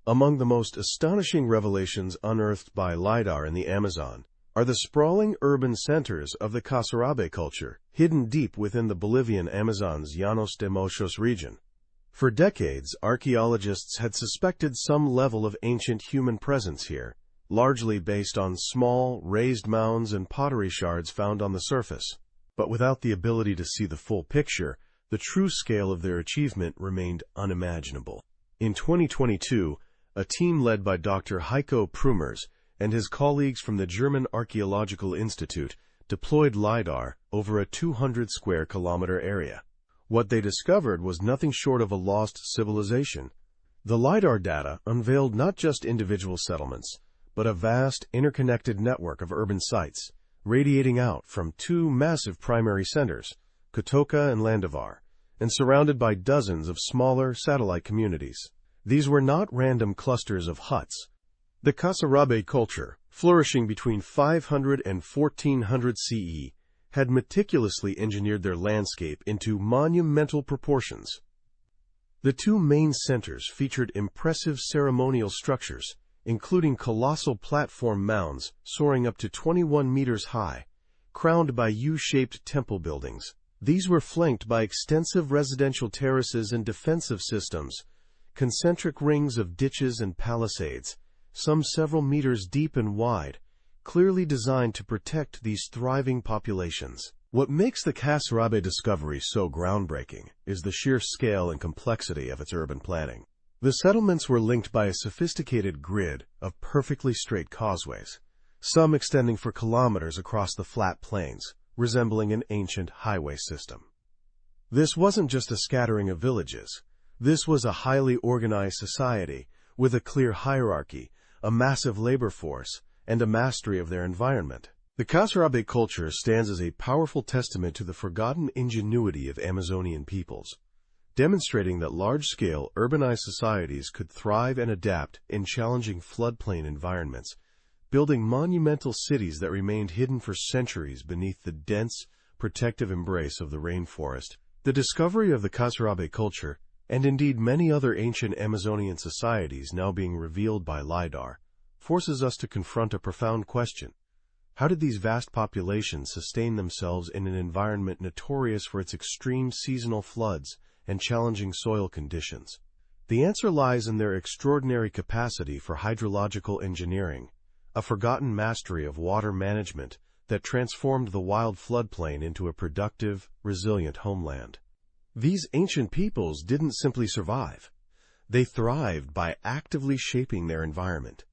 Among the most astonishing revelations unearthed by LiDAR in the Amazon are the sprawling urban centers of the Casarabe culture, hidden deep within the Bolivian Amazon's Llanos de Mochos region. For decades, archaeologists had suspected some level of ancient human presence here, largely based on small, raised mounds and pottery shards found on the surface. But without the ability to see the full picture, the true scale of their achievement remained unimaginable. In 2022, a team led by Dr. Heiko Prumers and his colleagues from the German Archaeological Institute deployed LiDAR over a 200-square-kilometer area. What they discovered was nothing short of a lost civilization. The LiDAR data unveiled not just individual settlements, but a vast, interconnected network of urban sites, radiating out from two massive primary centers, Kotoka and Landivar, and surrounded by dozens of smaller satellite communities. These were not random clusters of huts. The Casarabe culture, flourishing between 500 and 1400 CE, had meticulously engineered their landscape into monumental proportions. The two main centers featured impressive ceremonial structures, including colossal platform mounds soaring up to 21 meters high, crowned by U-shaped temple buildings. These were flanked by extensive residential terraces and defensive systems, concentric rings of ditches and palisades, some several meters deep and wide, clearly designed to protect these thriving populations. What makes the Casarabe discovery so groundbreaking is the sheer scale and complexity of its urban planning. The settlements were linked by a sophisticated grid of perfectly straight causeways, some extending for kilometers across the flat plains, resembling an ancient highway system. This wasn't just a scattering of villages. This was a highly organized society with a clear hierarchy, a massive labor force, and a mastery of their environment. The Casarabe culture stands as a powerful testament to the forgotten ingenuity of Amazonian peoples, demonstrating that large-scale urbanized societies could thrive and adapt in challenging floodplain environments, building monumental cities that remained hidden for centuries beneath the dense, protective embrace of the rainforest. The discovery of the Casarabe culture, and indeed many other ancient Amazonian societies now being revealed by LiDAR, forces us to confront a profound question. How did these vast populations sustain themselves in an environment notorious for its extreme seasonal floods and challenging soil conditions? The answer lies in their extraordinary capacity for hydrological engineering, a forgotten mastery of water management that transformed the wild floodplain into a productive, resilient homeland. These ancient peoples didn't simply survive. They thrived by actively shaping their environment.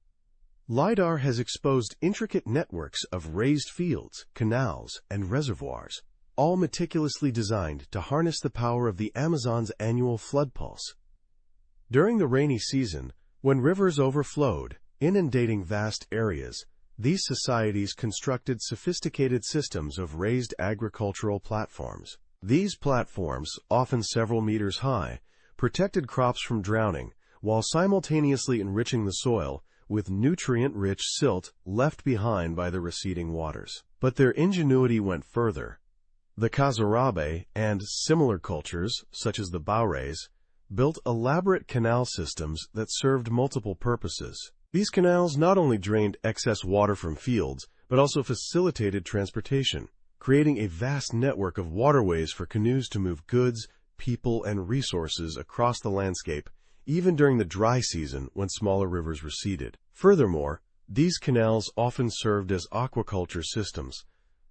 LiDAR has exposed intricate networks of raised fields, canals, and reservoirs, all meticulously designed to harness the power of the Amazon's annual flood pulse. During the rainy season, when rivers overflowed, inundating vast areas, these societies constructed sophisticated systems of raised agricultural platforms. These platforms, often several meters high, protected crops from drowning, while simultaneously enriching the soil with nutrient-rich silt left behind by the receding waters. But their ingenuity went further. The Casarabe and similar cultures, such as the Baures, built elaborate canal systems that served multiple purposes. These canals not only drained excess water from fields, but also facilitated transportation, creating a vast network of waterways for canoes to move goods, people, and resources across the landscape, even during the dry season when smaller rivers receded. Furthermore, these canals often served as aquaculture systems,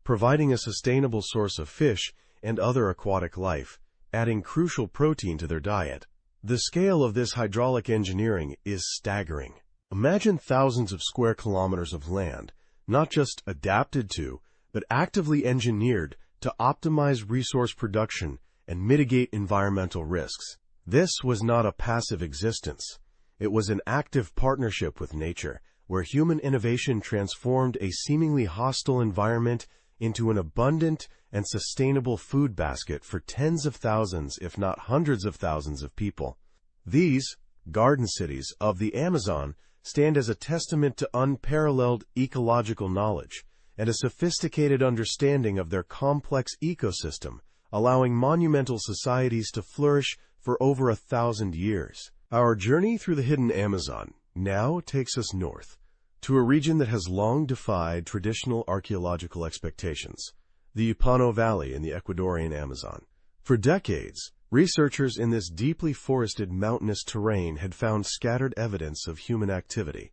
providing a sustainable source of fish and other aquatic life, adding crucial protein to their diet. The scale of this hydraulic engineering is staggering. Imagine thousands of square kilometers of land, not just adapted to, but actively engineered to optimize resource production and mitigate environmental risks. This was not a passive existence. It was an active partnership with nature, where human innovation transformed a seemingly hostile environment into an abundant and sustainable food basket for tens of thousands, if not hundreds of thousands of people. These garden cities of the Amazon stand as a testament to unparalleled ecological knowledge and a sophisticated understanding of their complex ecosystem, allowing monumental societies to flourish for over 1,000 years. Our journey through the hidden Amazon now takes us north, to a region that has long defied traditional archaeological expectations, the Upano Valley in the Ecuadorian Amazon. For decades, researchers in this deeply forested mountainous terrain had found scattered evidence of human activity,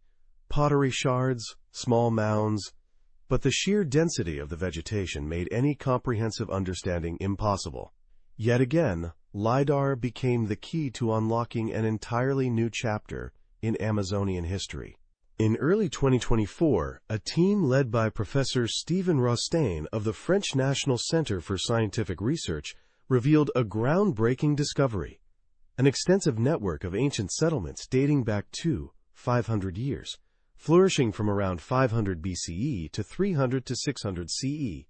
pottery shards, small mounds, but the sheer density of the vegetation made any comprehensive understanding impossible. Yet again, LiDAR became the key to unlocking an entirely new chapter in Amazonian history. In early 2024, a team led by Professor Stephen Rostaing of the French National Center for Scientific Research revealed a groundbreaking discovery: an extensive network of ancient settlements dating back to 500 years, flourishing from around 500 BCE to 300 to 600 CE.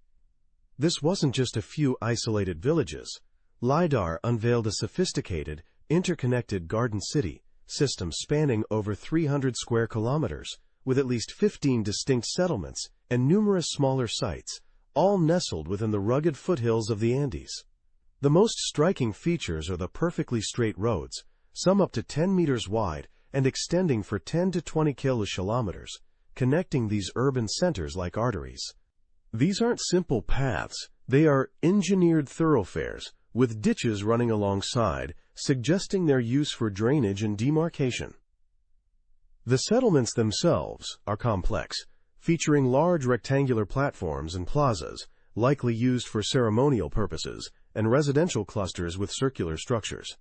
This wasn't just a few isolated villages. LiDAR unveiled a sophisticated, interconnected garden city system spanning over 300 square kilometers, with at least 15 distinct settlements and numerous smaller sites, all nestled within the rugged foothills of the Andes. The most striking features are the perfectly straight roads, some up to 10 meters wide and extending for 10 to 20 kilometers, connecting these urban centers like arteries. These aren't simple paths, they are engineered thoroughfares, with ditches running alongside, suggesting their use for drainage and demarcation. The settlements themselves are complex, featuring large rectangular platforms and plazas, likely used for ceremonial purposes, and residential clusters with circular structures.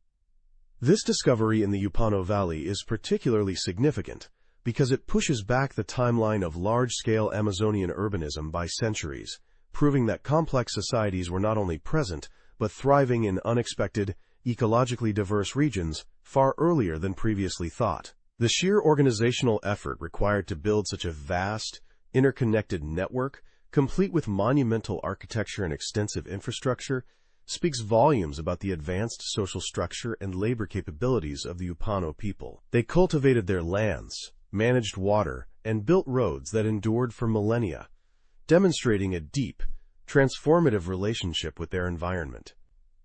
This discovery in the Upano Valley is particularly significant because it pushes back the timeline of large-scale Amazonian urbanism by centuries, proving that complex societies were not only present, but thriving in unexpected, ecologically diverse regions far earlier than previously thought. The sheer organizational effort required to build such a vast, interconnected network, complete with monumental architecture and extensive infrastructure, speaks volumes about the advanced social structure and labor capabilities of the Upano people. They cultivated their lands, managed water, and built roads that endured for millennia, demonstrating a deep, transformative relationship with their environment.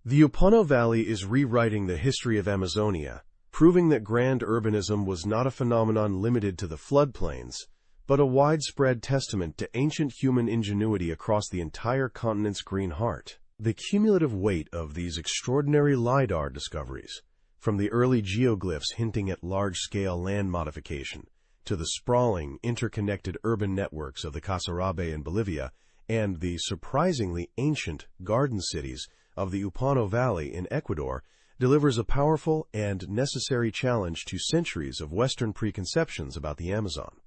The Upano Valley is rewriting the history of Amazonia, proving that grand urbanism was not a phenomenon limited to the floodplains, but a widespread testament to ancient human ingenuity across the entire continent's green heart. The cumulative weight of these extraordinary LiDAR discoveries, from the early geoglyphs hinting at large-scale land modification, to the sprawling, interconnected urban networks of the Casarabe in Bolivia, and the surprisingly ancient garden cities of the Upano Valley in Ecuador, delivers a powerful and necessary challenge to centuries of Western preconceptions about the Amazon.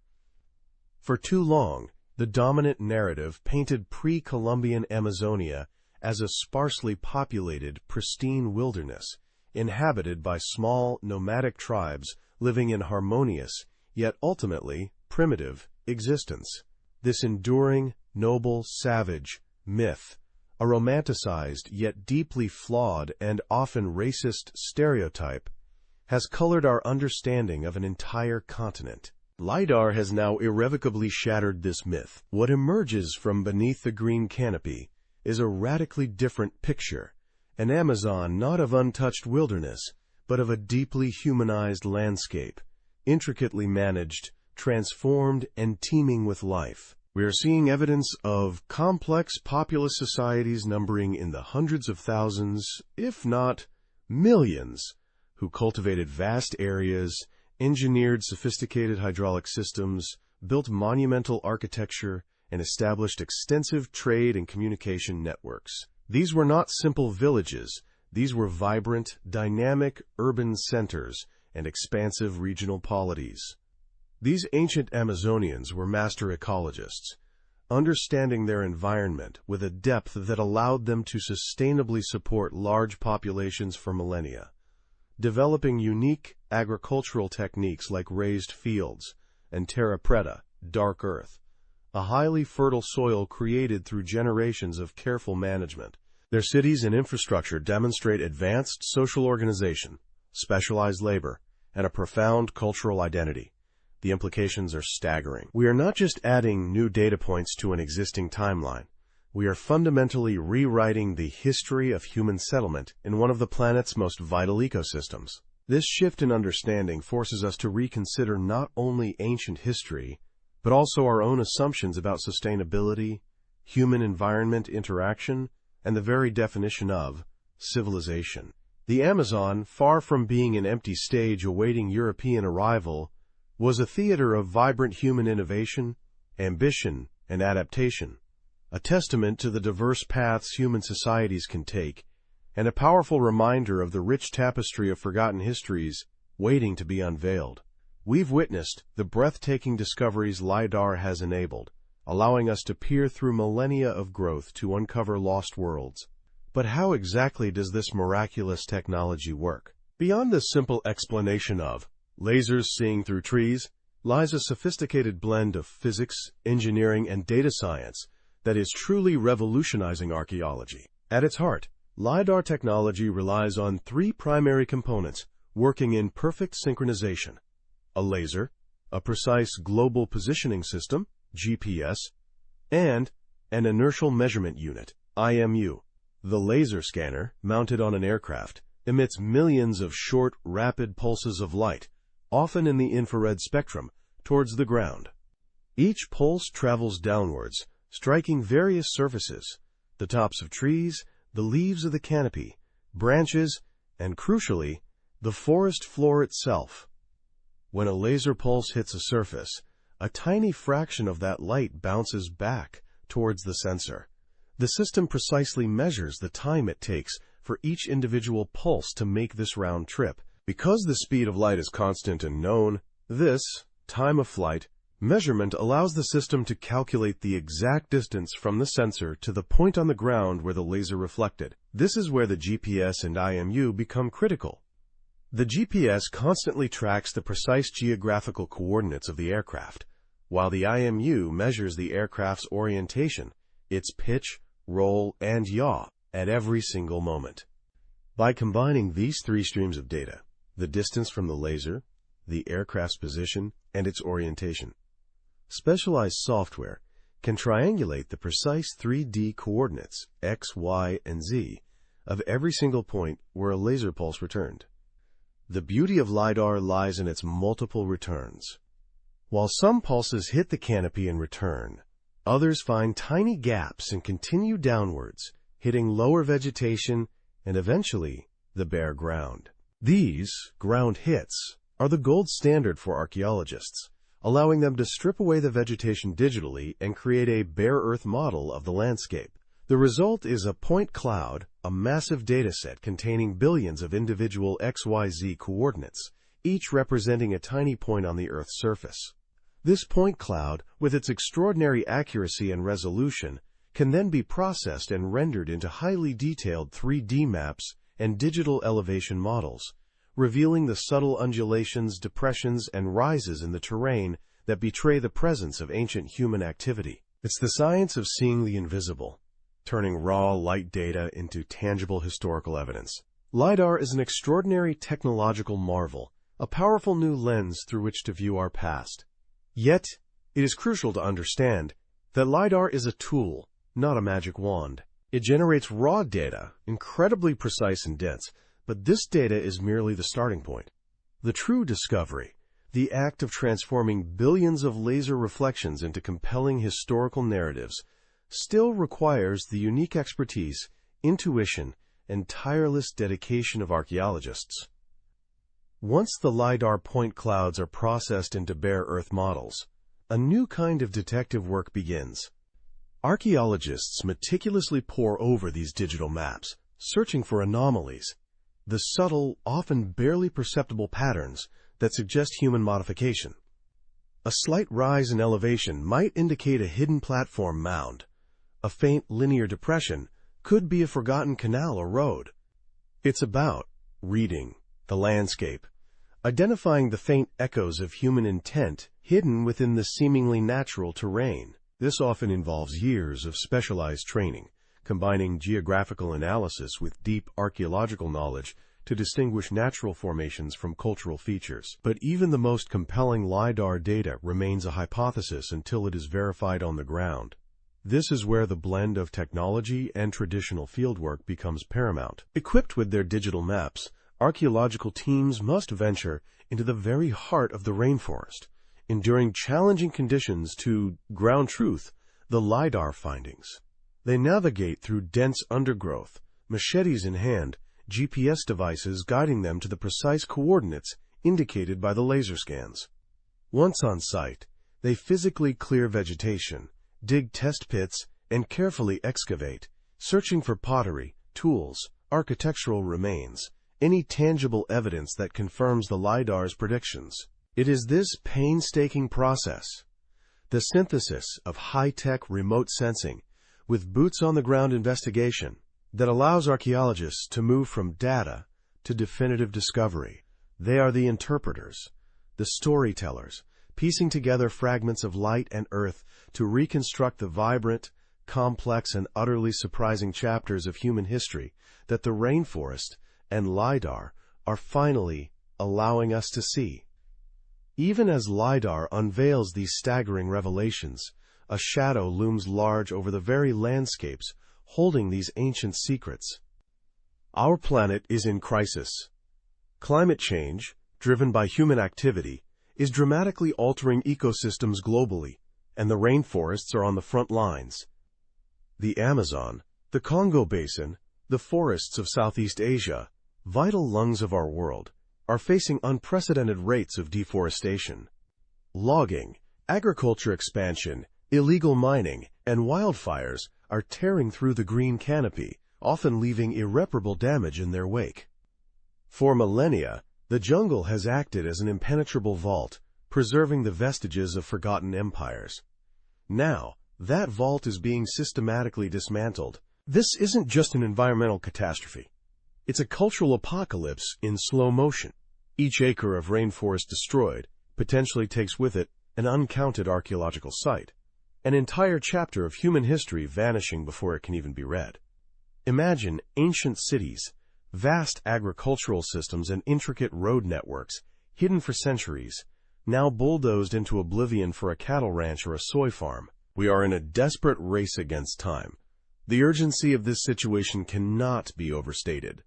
For too long, the dominant narrative painted pre-Columbian Amazonia as a sparsely populated, pristine wilderness, inhabited by small, nomadic tribes living in harmonious, yet ultimately primitive, existence. This enduring, noble, savage myth, a romanticized yet deeply flawed and often racist stereotype, has colored our understanding of an entire continent. LiDAR has now irrevocably shattered this myth. What emerges from beneath the green canopy is a radically different picture, an Amazon not of untouched wilderness, but of a deeply humanized landscape, intricately managed, transformed, and teeming with life. We are seeing evidence of complex populous societies numbering in the hundreds of thousands, if not millions, who cultivated vast areas, engineered sophisticated hydraulic systems, built monumental architecture, and established extensive trade and communication networks. These were not simple villages. These were vibrant, dynamic urban centers and expansive regional polities. These ancient Amazonians were master ecologists, understanding their environment with a depth that allowed them to sustainably support large populations for millennia, developing unique agricultural techniques like raised fields and terra preta, dark earth, a highly fertile soil created through generations of careful management. Their cities and infrastructure demonstrate advanced social organization, specialized labor, and a profound cultural identity. The implications are staggering. We are not just adding new data points to an existing timeline. We are fundamentally rewriting the history of human settlement in one of the planet's most vital ecosystems. This shift in understanding forces us to reconsider not only ancient history, but also our own assumptions about sustainability, human-environment interaction, and the very definition of civilization. The Amazon, far from being an empty stage awaiting European arrival, was a theater of vibrant human innovation, ambition, and adaptation, a testament to the diverse paths human societies can take, and a powerful reminder of the rich tapestry of forgotten histories waiting to be unveiled. We've witnessed the breathtaking discoveries LiDAR has enabled, allowing us to peer through millennia of growth to uncover lost worlds. But how exactly does this miraculous technology work? Beyond the simple explanation of lasers seeing through trees lies a sophisticated blend of physics, engineering, and data science that is truly revolutionizing archaeology. At its heart, LiDAR technology relies on three primary components working in perfect synchronization: a laser, a precise global positioning system, GPS, and an inertial measurement unit, IMU. The laser scanner, mounted on an aircraft, emits millions of short, rapid pulses of light, often in the infrared spectrum, towards the ground. Each pulse travels downwards, striking various surfaces: the tops of trees, the leaves of the canopy, branches, and crucially, the forest floor itself. When a laser pulse hits a surface, a tiny fraction of that light bounces back towards the sensor. The system precisely measures the time it takes for each individual pulse to make this round trip. Because the speed of light is constant and known, this time of flight measurement allows the system to calculate the exact distance from the sensor to the point on the ground where the laser reflected. This is where the GPS and IMU become critical. The GPS constantly tracks the precise geographical coordinates of the aircraft, while the IMU measures the aircraft's orientation, its pitch, roll, and yaw at every single moment. By combining these three streams of data, the distance from the laser, the aircraft's position, and its orientation, specialized software can triangulate the precise 3D coordinates, X, Y, and Z, of every single point where a laser pulse returned. The beauty of LiDAR lies in its multiple returns. While some pulses hit the canopy and return, others find tiny gaps and continue downwards, hitting lower vegetation and eventually the bare ground. These ground hits are the gold standard for archaeologists, allowing them to strip away the vegetation digitally and create a bare earth model of the landscape. The result is a point cloud, a massive dataset containing billions of individual XYZ coordinates, each representing a tiny point on the Earth's surface. This point cloud, with its extraordinary accuracy and resolution, can then be processed and rendered into highly detailed 3D maps and digital elevation models, revealing the subtle undulations, depressions, and rises in the terrain that betray the presence of ancient human activity. It's the science of seeing the invisible, turning raw light data into tangible historical evidence. LiDAR is an extraordinary technological marvel, a powerful new lens through which to view our past. Yet, it is crucial to understand that LiDAR is a tool, not a magic wand. It generates raw data, incredibly precise and dense, but this data is merely the starting point. The true discovery, the act of transforming billions of laser reflections into compelling historical narratives, still requires the unique expertise, intuition, and tireless dedication of archaeologists. Once the LiDAR point clouds are processed into bare Earth models, a new kind of detective work begins. Archaeologists meticulously pore over these digital maps, searching for anomalies, the subtle, often barely perceptible patterns that suggest human modification. A slight rise in elevation might indicate a hidden platform mound. A faint linear depression could be a forgotten canal or road. It's about reading the landscape, identifying the faint echoes of human intent hidden within the seemingly natural terrain. This often involves years of specialized training, combining geographical analysis with deep archaeological knowledge to distinguish natural formations from cultural features. But even the most compelling LiDAR data remains a hypothesis until it is verified on the ground. This is where the blend of technology and traditional fieldwork becomes paramount. Equipped with their digital maps, archaeological teams must venture into the very heart of the rainforest, enduring challenging conditions to ground truth the LiDAR findings. They navigate through dense undergrowth, machetes in hand, GPS devices guiding them to the precise coordinates indicated by the laser scans. Once on site, they physically clear vegetation, dig test pits, and carefully excavate, searching for pottery, tools, architectural remains, any tangible evidence that confirms the LiDAR's predictions. It is this painstaking process, the synthesis of high-tech remote sensing with boots-on-the-ground investigation, that allows archaeologists to move from data to definitive discovery. They are the interpreters, the storytellers, piecing together fragments of light and earth to reconstruct the vibrant, complex, and utterly surprising chapters of human history that the rainforest and LiDAR are finally allowing us to see. Even as LiDAR unveils these staggering revelations, a shadow looms large over the very landscapes holding these ancient secrets. Our planet is in crisis. Climate change, driven by human activity, is dramatically altering ecosystems globally, and the rainforests are on the front lines. The Amazon, the Congo Basin, the forests of Southeast Asia, vital lungs of our world, are facing unprecedented rates of deforestation. Logging, agriculture expansion, illegal mining, and wildfires are tearing through the green canopy, often leaving irreparable damage in their wake. For millennia, the jungle has acted as an impenetrable vault, preserving the vestiges of forgotten empires. Now, that vault is being systematically dismantled. This isn't just an environmental catastrophe. It's a cultural apocalypse in slow motion. Each acre of rainforest destroyed potentially takes with it an uncounted archaeological site, an entire chapter of human history vanishing before it can even be read. Imagine ancient cities, vast agricultural systems, and intricate road networks, hidden for centuries, now bulldozed into oblivion for a cattle ranch or a soy farm. We are in a desperate race against time. The urgency of this situation cannot be overstated.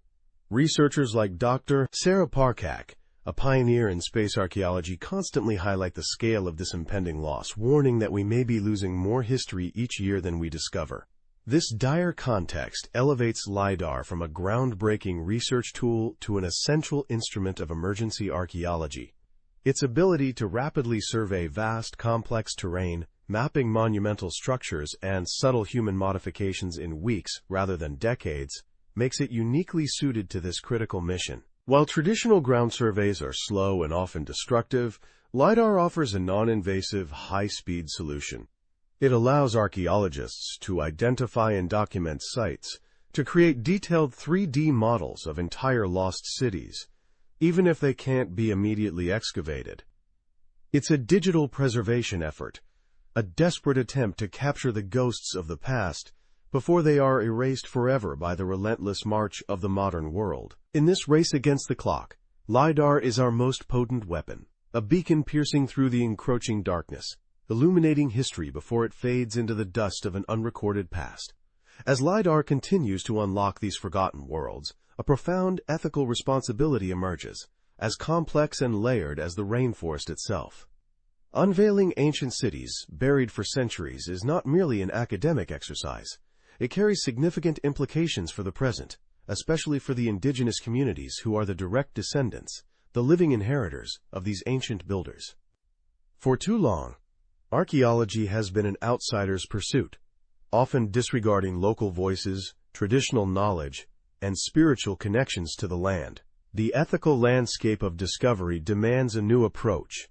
Researchers like Dr. Sarah Parcak, a pioneer in space archaeology, constantly highlight the scale of this impending loss, warning that we may be losing more history each year than we discover. This dire context elevates LiDAR from a groundbreaking research tool to an essential instrument of emergency archaeology. Its ability to rapidly survey vast, complex terrain, mapping monumental structures and subtle human modifications in weeks rather than decades, makes it uniquely suited to this critical mission. While traditional ground surveys are slow and often destructive, LiDAR offers a non-invasive, high-speed solution. It allows archaeologists to identify and document sites, to create detailed 3D models of entire lost cities, even if they can't be immediately excavated. It's a digital preservation effort, a desperate attempt to capture the ghosts of the past before they are erased forever by the relentless march of the modern world. In this race against the clock, LiDAR is our most potent weapon, a beacon piercing through the encroaching darkness, illuminating history before it fades into the dust of an unrecorded past. As LiDAR continues to unlock these forgotten worlds, a profound ethical responsibility emerges, as complex and layered as the rainforest itself. Unveiling ancient cities buried for centuries is not merely an academic exercise. It carries significant implications for the present, especially for the indigenous communities who are the direct descendants, the living inheritors of these ancient builders. For too long, archaeology has been an outsider's pursuit, often disregarding local voices, traditional knowledge, and spiritual connections to the land. The ethical landscape of discovery demands a new approach.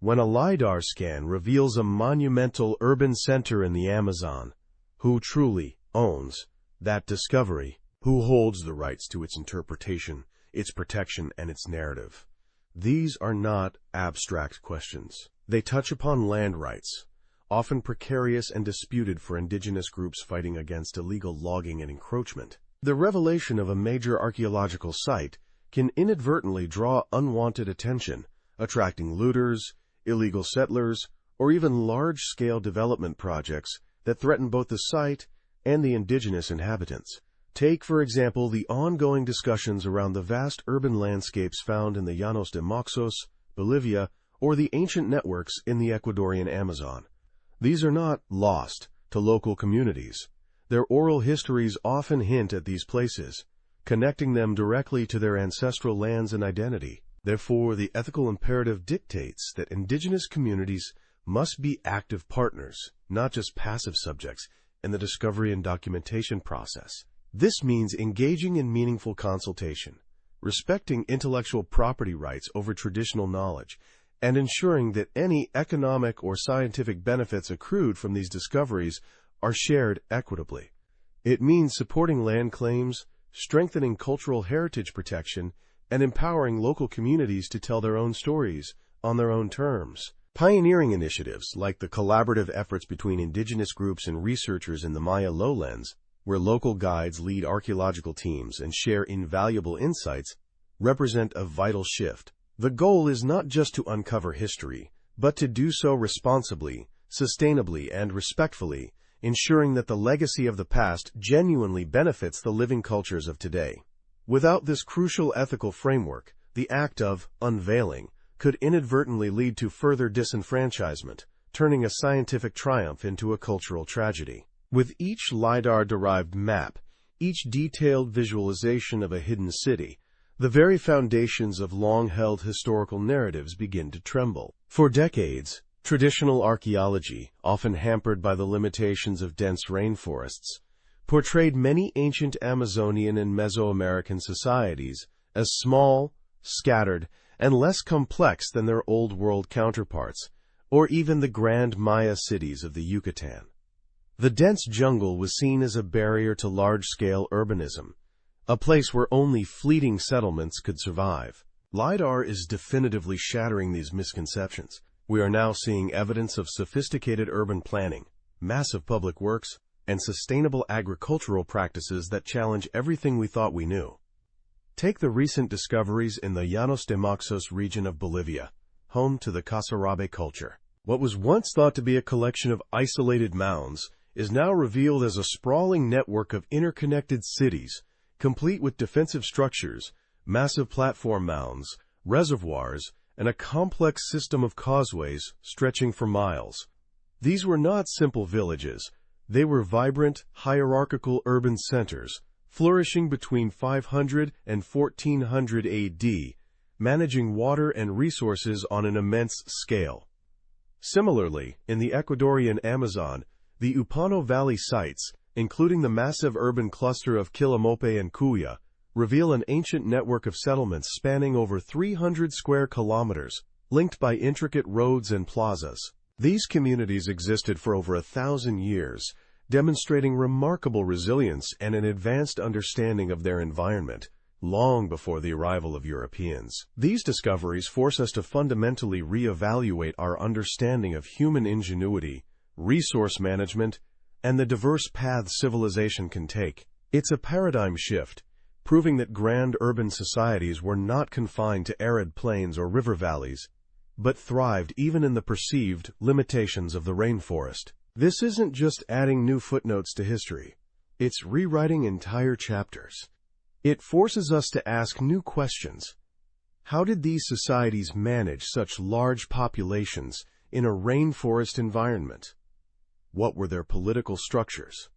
When a LiDAR scan reveals a monumental urban center in the Amazon, who truly owns that discovery? Who holds the rights to its interpretation, its protection, and its narrative? These are not abstract questions. They touch upon land rights, often precarious and disputed for indigenous groups fighting against illegal logging and encroachment. The revelation of a major archaeological site can inadvertently draw unwanted attention, attracting looters, illegal settlers, or even large-scale development projects that threaten both the site and the indigenous inhabitants. Take, for example, the ongoing discussions around the vast urban landscapes found in the Llanos de Moxos, Bolivia, or the ancient networks in the Ecuadorian Amazon. These are not lost to local communities. Their oral histories often hint at these places, connecting them directly to their ancestral lands and identity. Therefore, the ethical imperative dictates that indigenous communities must be active partners, not just passive subjects, in the discovery and documentation process. This means engaging in meaningful consultation, respecting intellectual property rights over traditional knowledge, and ensuring that any economic or scientific benefits accrued from these discoveries are shared equitably. It means supporting land claims, strengthening cultural heritage protection, and empowering local communities to tell their own stories on their own terms. Pioneering initiatives like the collaborative efforts between indigenous groups and researchers in the Maya lowlands, where local guides lead archaeological teams and share invaluable insights, represent a vital shift. The goal is not just to uncover history, but to do so responsibly, sustainably, and respectfully, ensuring that the legacy of the past genuinely benefits the living cultures of today. Without this crucial ethical framework, the act of unveiling could inadvertently lead to further disenfranchisement, turning a scientific triumph into a cultural tragedy. With each LiDAR-derived map, each detailed visualization of a hidden city, the very foundations of long-held historical narratives begin to tremble. For decades, traditional archaeology, often hampered by the limitations of dense rainforests, portrayed many ancient Amazonian and Mesoamerican societies as small, scattered, and less complex than their Old World counterparts, or even the grand Maya cities of the Yucatan. The dense jungle was seen as a barrier to large-scale urbanism, a place where only fleeting settlements could survive. LiDAR is definitively shattering these misconceptions. We are now seeing evidence of sophisticated urban planning, massive public works, and sustainable agricultural practices that challenge everything we thought we knew. Take the recent discoveries in the Llanos de Moxos region of Bolivia, home to the Casarabe culture. What was once thought to be a collection of isolated mounds is now revealed as a sprawling network of interconnected cities, complete with defensive structures, massive platform mounds, reservoirs, and a complex system of causeways stretching for miles. These were not simple villages. They were vibrant, hierarchical urban centers, flourishing between 500 and 1400 AD, managing water and resources on an immense scale. Similarly, in the Ecuadorian Amazon, the Upano Valley sites, including the massive urban cluster of Quillamope and Cuya, reveal an ancient network of settlements spanning over 300 square kilometers, linked by intricate roads and plazas. These communities existed for over 1,000 years, demonstrating remarkable resilience and an advanced understanding of their environment, long before the arrival of Europeans. These discoveries force us to fundamentally reevaluate our understanding of human ingenuity, resource management, and the diverse paths civilization can take. It's a paradigm shift, proving that grand urban societies were not confined to arid plains or river valleys, but thrived even in the perceived limitations of the rainforest. This isn't just adding new footnotes to history. It's rewriting entire chapters. It forces us to ask new questions. How did these societies manage such large populations in a rainforest environment? What were their political structures?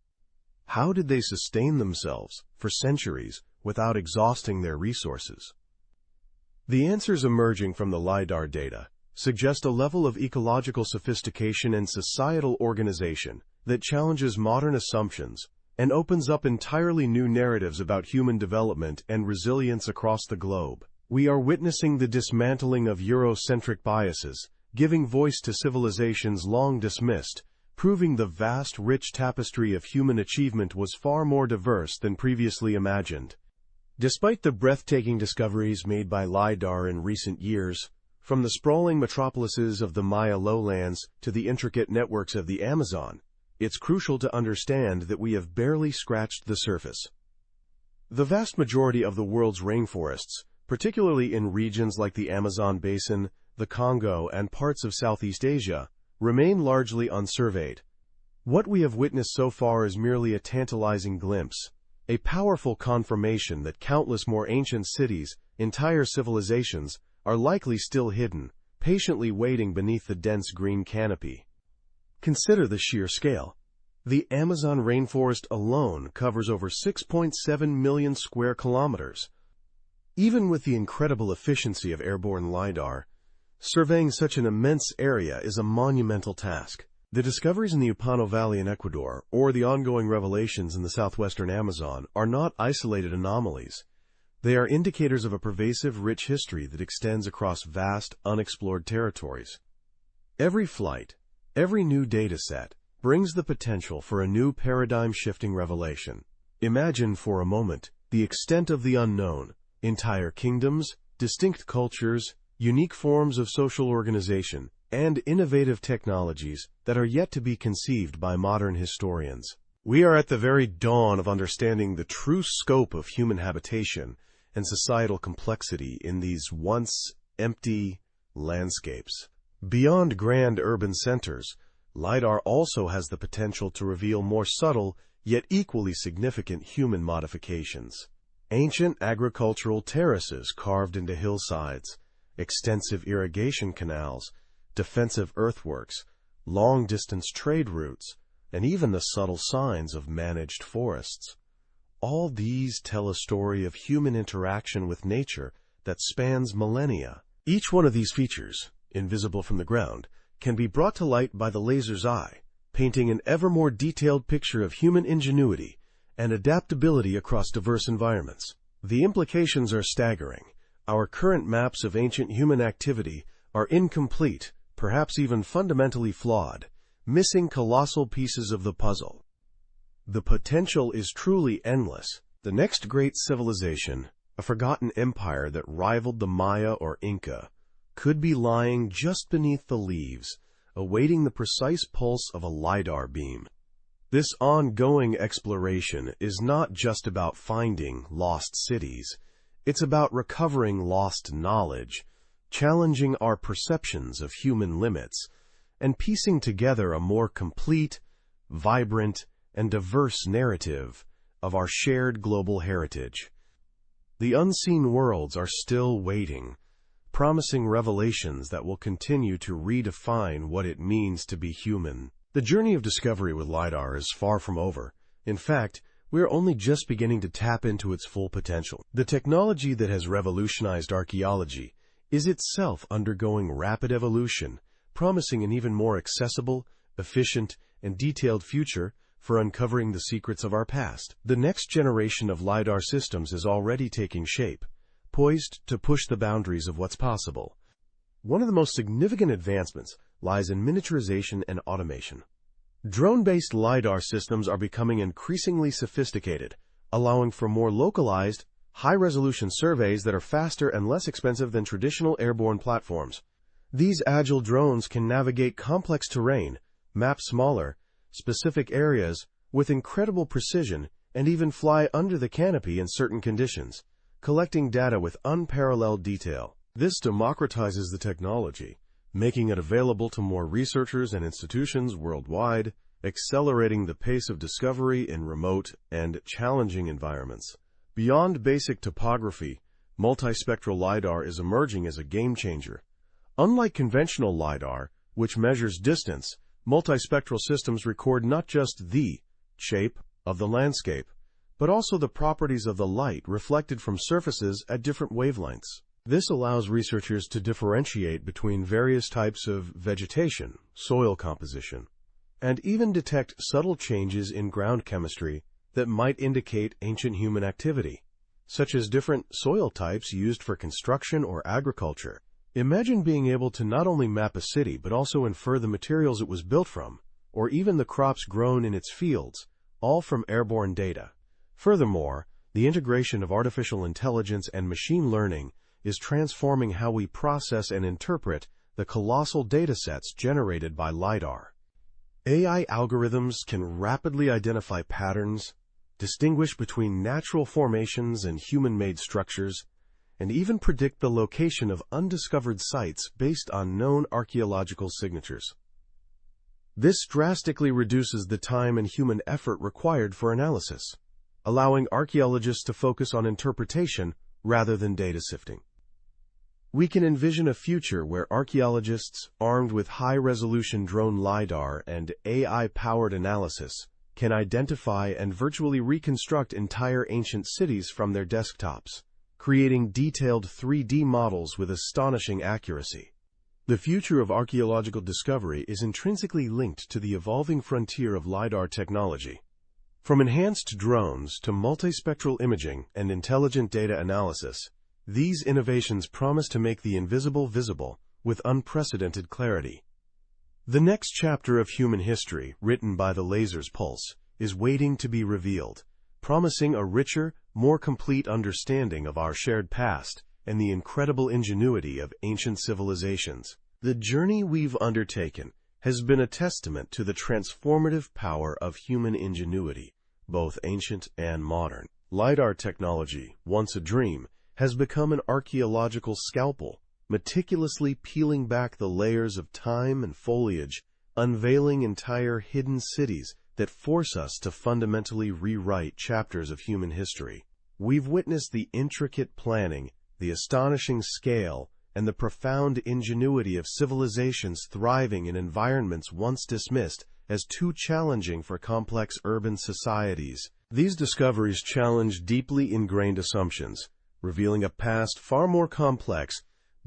How did they sustain themselves for centuries without exhausting their resources? The answers emerging from the LiDAR data suggest a level of ecological sophistication and societal organization that challenges modern assumptions and opens up entirely new narratives about human development and resilience across the globe. We are witnessing the dismantling of Eurocentric biases, giving voice to civilizations long dismissed, proving the vast, rich tapestry of human achievement was far more diverse than previously imagined. Despite the breathtaking discoveries made by LiDAR in recent years, from the sprawling metropolises of the Maya lowlands to the intricate networks of the Amazon, it's crucial to understand that we have barely scratched the surface. The vast majority of the world's rainforests, particularly in regions like the Amazon basin, the Congo, and parts of Southeast Asia, remain largely unsurveyed. What we have witnessed so far is merely a tantalizing glimpse, a powerful confirmation that countless more ancient cities, entire civilizations, are likely still hidden, patiently waiting beneath the dense green canopy. Consider the sheer scale. The Amazon rainforest alone covers over 6.7 million square kilometers. Even with the incredible efficiency of airborne LiDAR, surveying such an immense area is a monumental task. The discoveries in the Upano Valley in Ecuador, or the ongoing revelations in the southwestern Amazon, are not isolated anomalies. They are indicators of a pervasive, rich history that extends across vast, unexplored territories. Every flight, every new data set, brings the potential for a new paradigm-shifting revelation. Imagine for a moment the extent of the unknown: entire kingdoms, distinct cultures, unique forms of social organization, and innovative technologies that are yet to be conceived by modern historians. We are at the very dawn of understanding the true scope of human habitation and societal complexity in these once empty landscapes. Beyond grand urban centers, LiDAR also has the potential to reveal more subtle, yet equally significant human modifications. Ancient agricultural terraces carved into hillsides, extensive irrigation canals, defensive earthworks, long-distance trade routes, and even the subtle signs of managed forests. All these tell a story of human interaction with nature that spans millennia. Each one of these features, invisible from the ground, can be brought to light by the laser's eye, painting an ever more detailed picture of human ingenuity and adaptability across diverse environments. The implications are staggering. Our current maps of ancient human activity are incomplete, perhaps even fundamentally flawed, missing colossal pieces of the puzzle. The potential is truly endless. The next great civilization, a forgotten empire that rivaled the Maya or Inca, could be lying just beneath the leaves, awaiting the precise pulse of a LiDAR beam. This ongoing exploration is not just about finding lost cities. It's about recovering lost knowledge, challenging our perceptions of human limits, and piecing together a more complete, vibrant, and diverse narrative of our shared global heritage. The unseen worlds are still waiting, promising revelations that will continue to redefine what it means to be human. The journey of discovery with LiDAR is far from over. In fact, we are only just beginning to tap into its full potential. The technology that has revolutionized archaeology is itself undergoing rapid evolution, promising an even more accessible, efficient, and detailed future for uncovering the secrets of our past. The next generation of LiDAR systems is already taking shape, poised to push the boundaries of what's possible. One of the most significant advancements lies in miniaturization and automation. Drone-based LiDAR systems are becoming increasingly sophisticated, allowing for more localized, high-resolution surveys that are faster and less expensive than traditional airborne platforms. These agile drones can navigate complex terrain, map smaller, specific areas with incredible precision, and even fly under the canopy in certain conditions, collecting data with unparalleled detail. This democratizes the technology, making it available to more researchers and institutions worldwide, accelerating the pace of discovery in remote and challenging environments. Beyond basic topography, multispectral LiDAR is emerging as a game-changer. Unlike conventional LiDAR, which measures distance, multispectral systems record not just the shape of the landscape, but also the properties of the light reflected from surfaces at different wavelengths. This allows researchers to differentiate between various types of vegetation, soil composition, and even detect subtle changes in ground chemistry that might indicate ancient human activity, such as different soil types used for construction or agriculture. Imagine being able to not only map a city but also infer the materials it was built from, or even the crops grown in its fields, all from airborne data. Furthermore, the integration of artificial intelligence and machine learning is transforming how we process and interpret the colossal datasets generated by LiDAR. AI algorithms can rapidly identify patterns, distinguish between natural formations and human-made structures, and even predict the location of undiscovered sites based on known archaeological signatures. This drastically reduces the time and human effort required for analysis, allowing archaeologists to focus on interpretation rather than data sifting. We can envision a future where archaeologists, armed with high-resolution drone LiDAR and AI-powered analysis, can identify and virtually reconstruct entire ancient cities from their desktops, creating detailed 3D models with astonishing accuracy. The future of archaeological discovery is intrinsically linked to the evolving frontier of LiDAR technology. From enhanced drones to multispectral imaging and intelligent data analysis, these innovations promise to make the invisible visible with unprecedented clarity. The next chapter of human history, written by the laser's pulse, is waiting to be revealed, promising a richer, more complete understanding of our shared past and the incredible ingenuity of ancient civilizations. The journey we've undertaken has been a testament to the transformative power of human ingenuity, both ancient and modern. LiDAR technology, once a dream, has become an archaeological scalpel, meticulously peeling back the layers of time and foliage, unveiling entire hidden cities that force us to fundamentally rewrite chapters of human history. We've witnessed the intricate planning, the astonishing scale, and the profound ingenuity of civilizations thriving in environments once dismissed as too challenging for complex urban societies. These discoveries challenge deeply ingrained assumptions, revealing a past far more complex,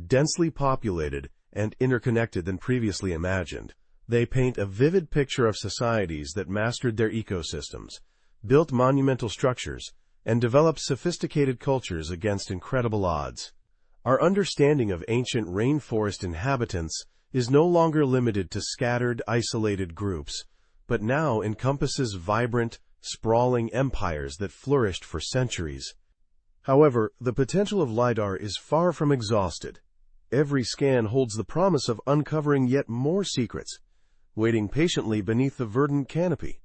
densely populated, and interconnected than previously imagined. They paint a vivid picture of societies that mastered their ecosystems, built monumental structures, and developed sophisticated cultures against incredible odds. Our understanding of ancient rainforest inhabitants is no longer limited to scattered, isolated groups, but now encompasses vibrant, sprawling empires that flourished for centuries. However, the potential of LiDAR is far from exhausted. Every scan holds the promise of uncovering yet more secrets, waiting patiently beneath the verdant canopy.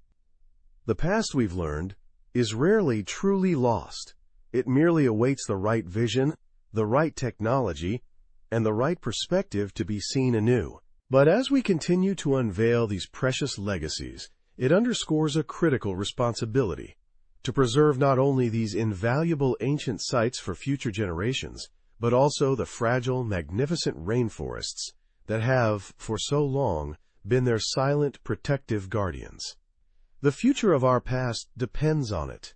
The past, we've learned, is rarely truly lost. It merely awaits the right vision, the right technology, and the right perspective to be seen anew. But as we continue to unveil these precious legacies, it underscores a critical responsibility to preserve not only these invaluable ancient sites for future generations, but also the fragile, magnificent rainforests that have, for so long, been their silent, protective guardians. The future of our past depends on it.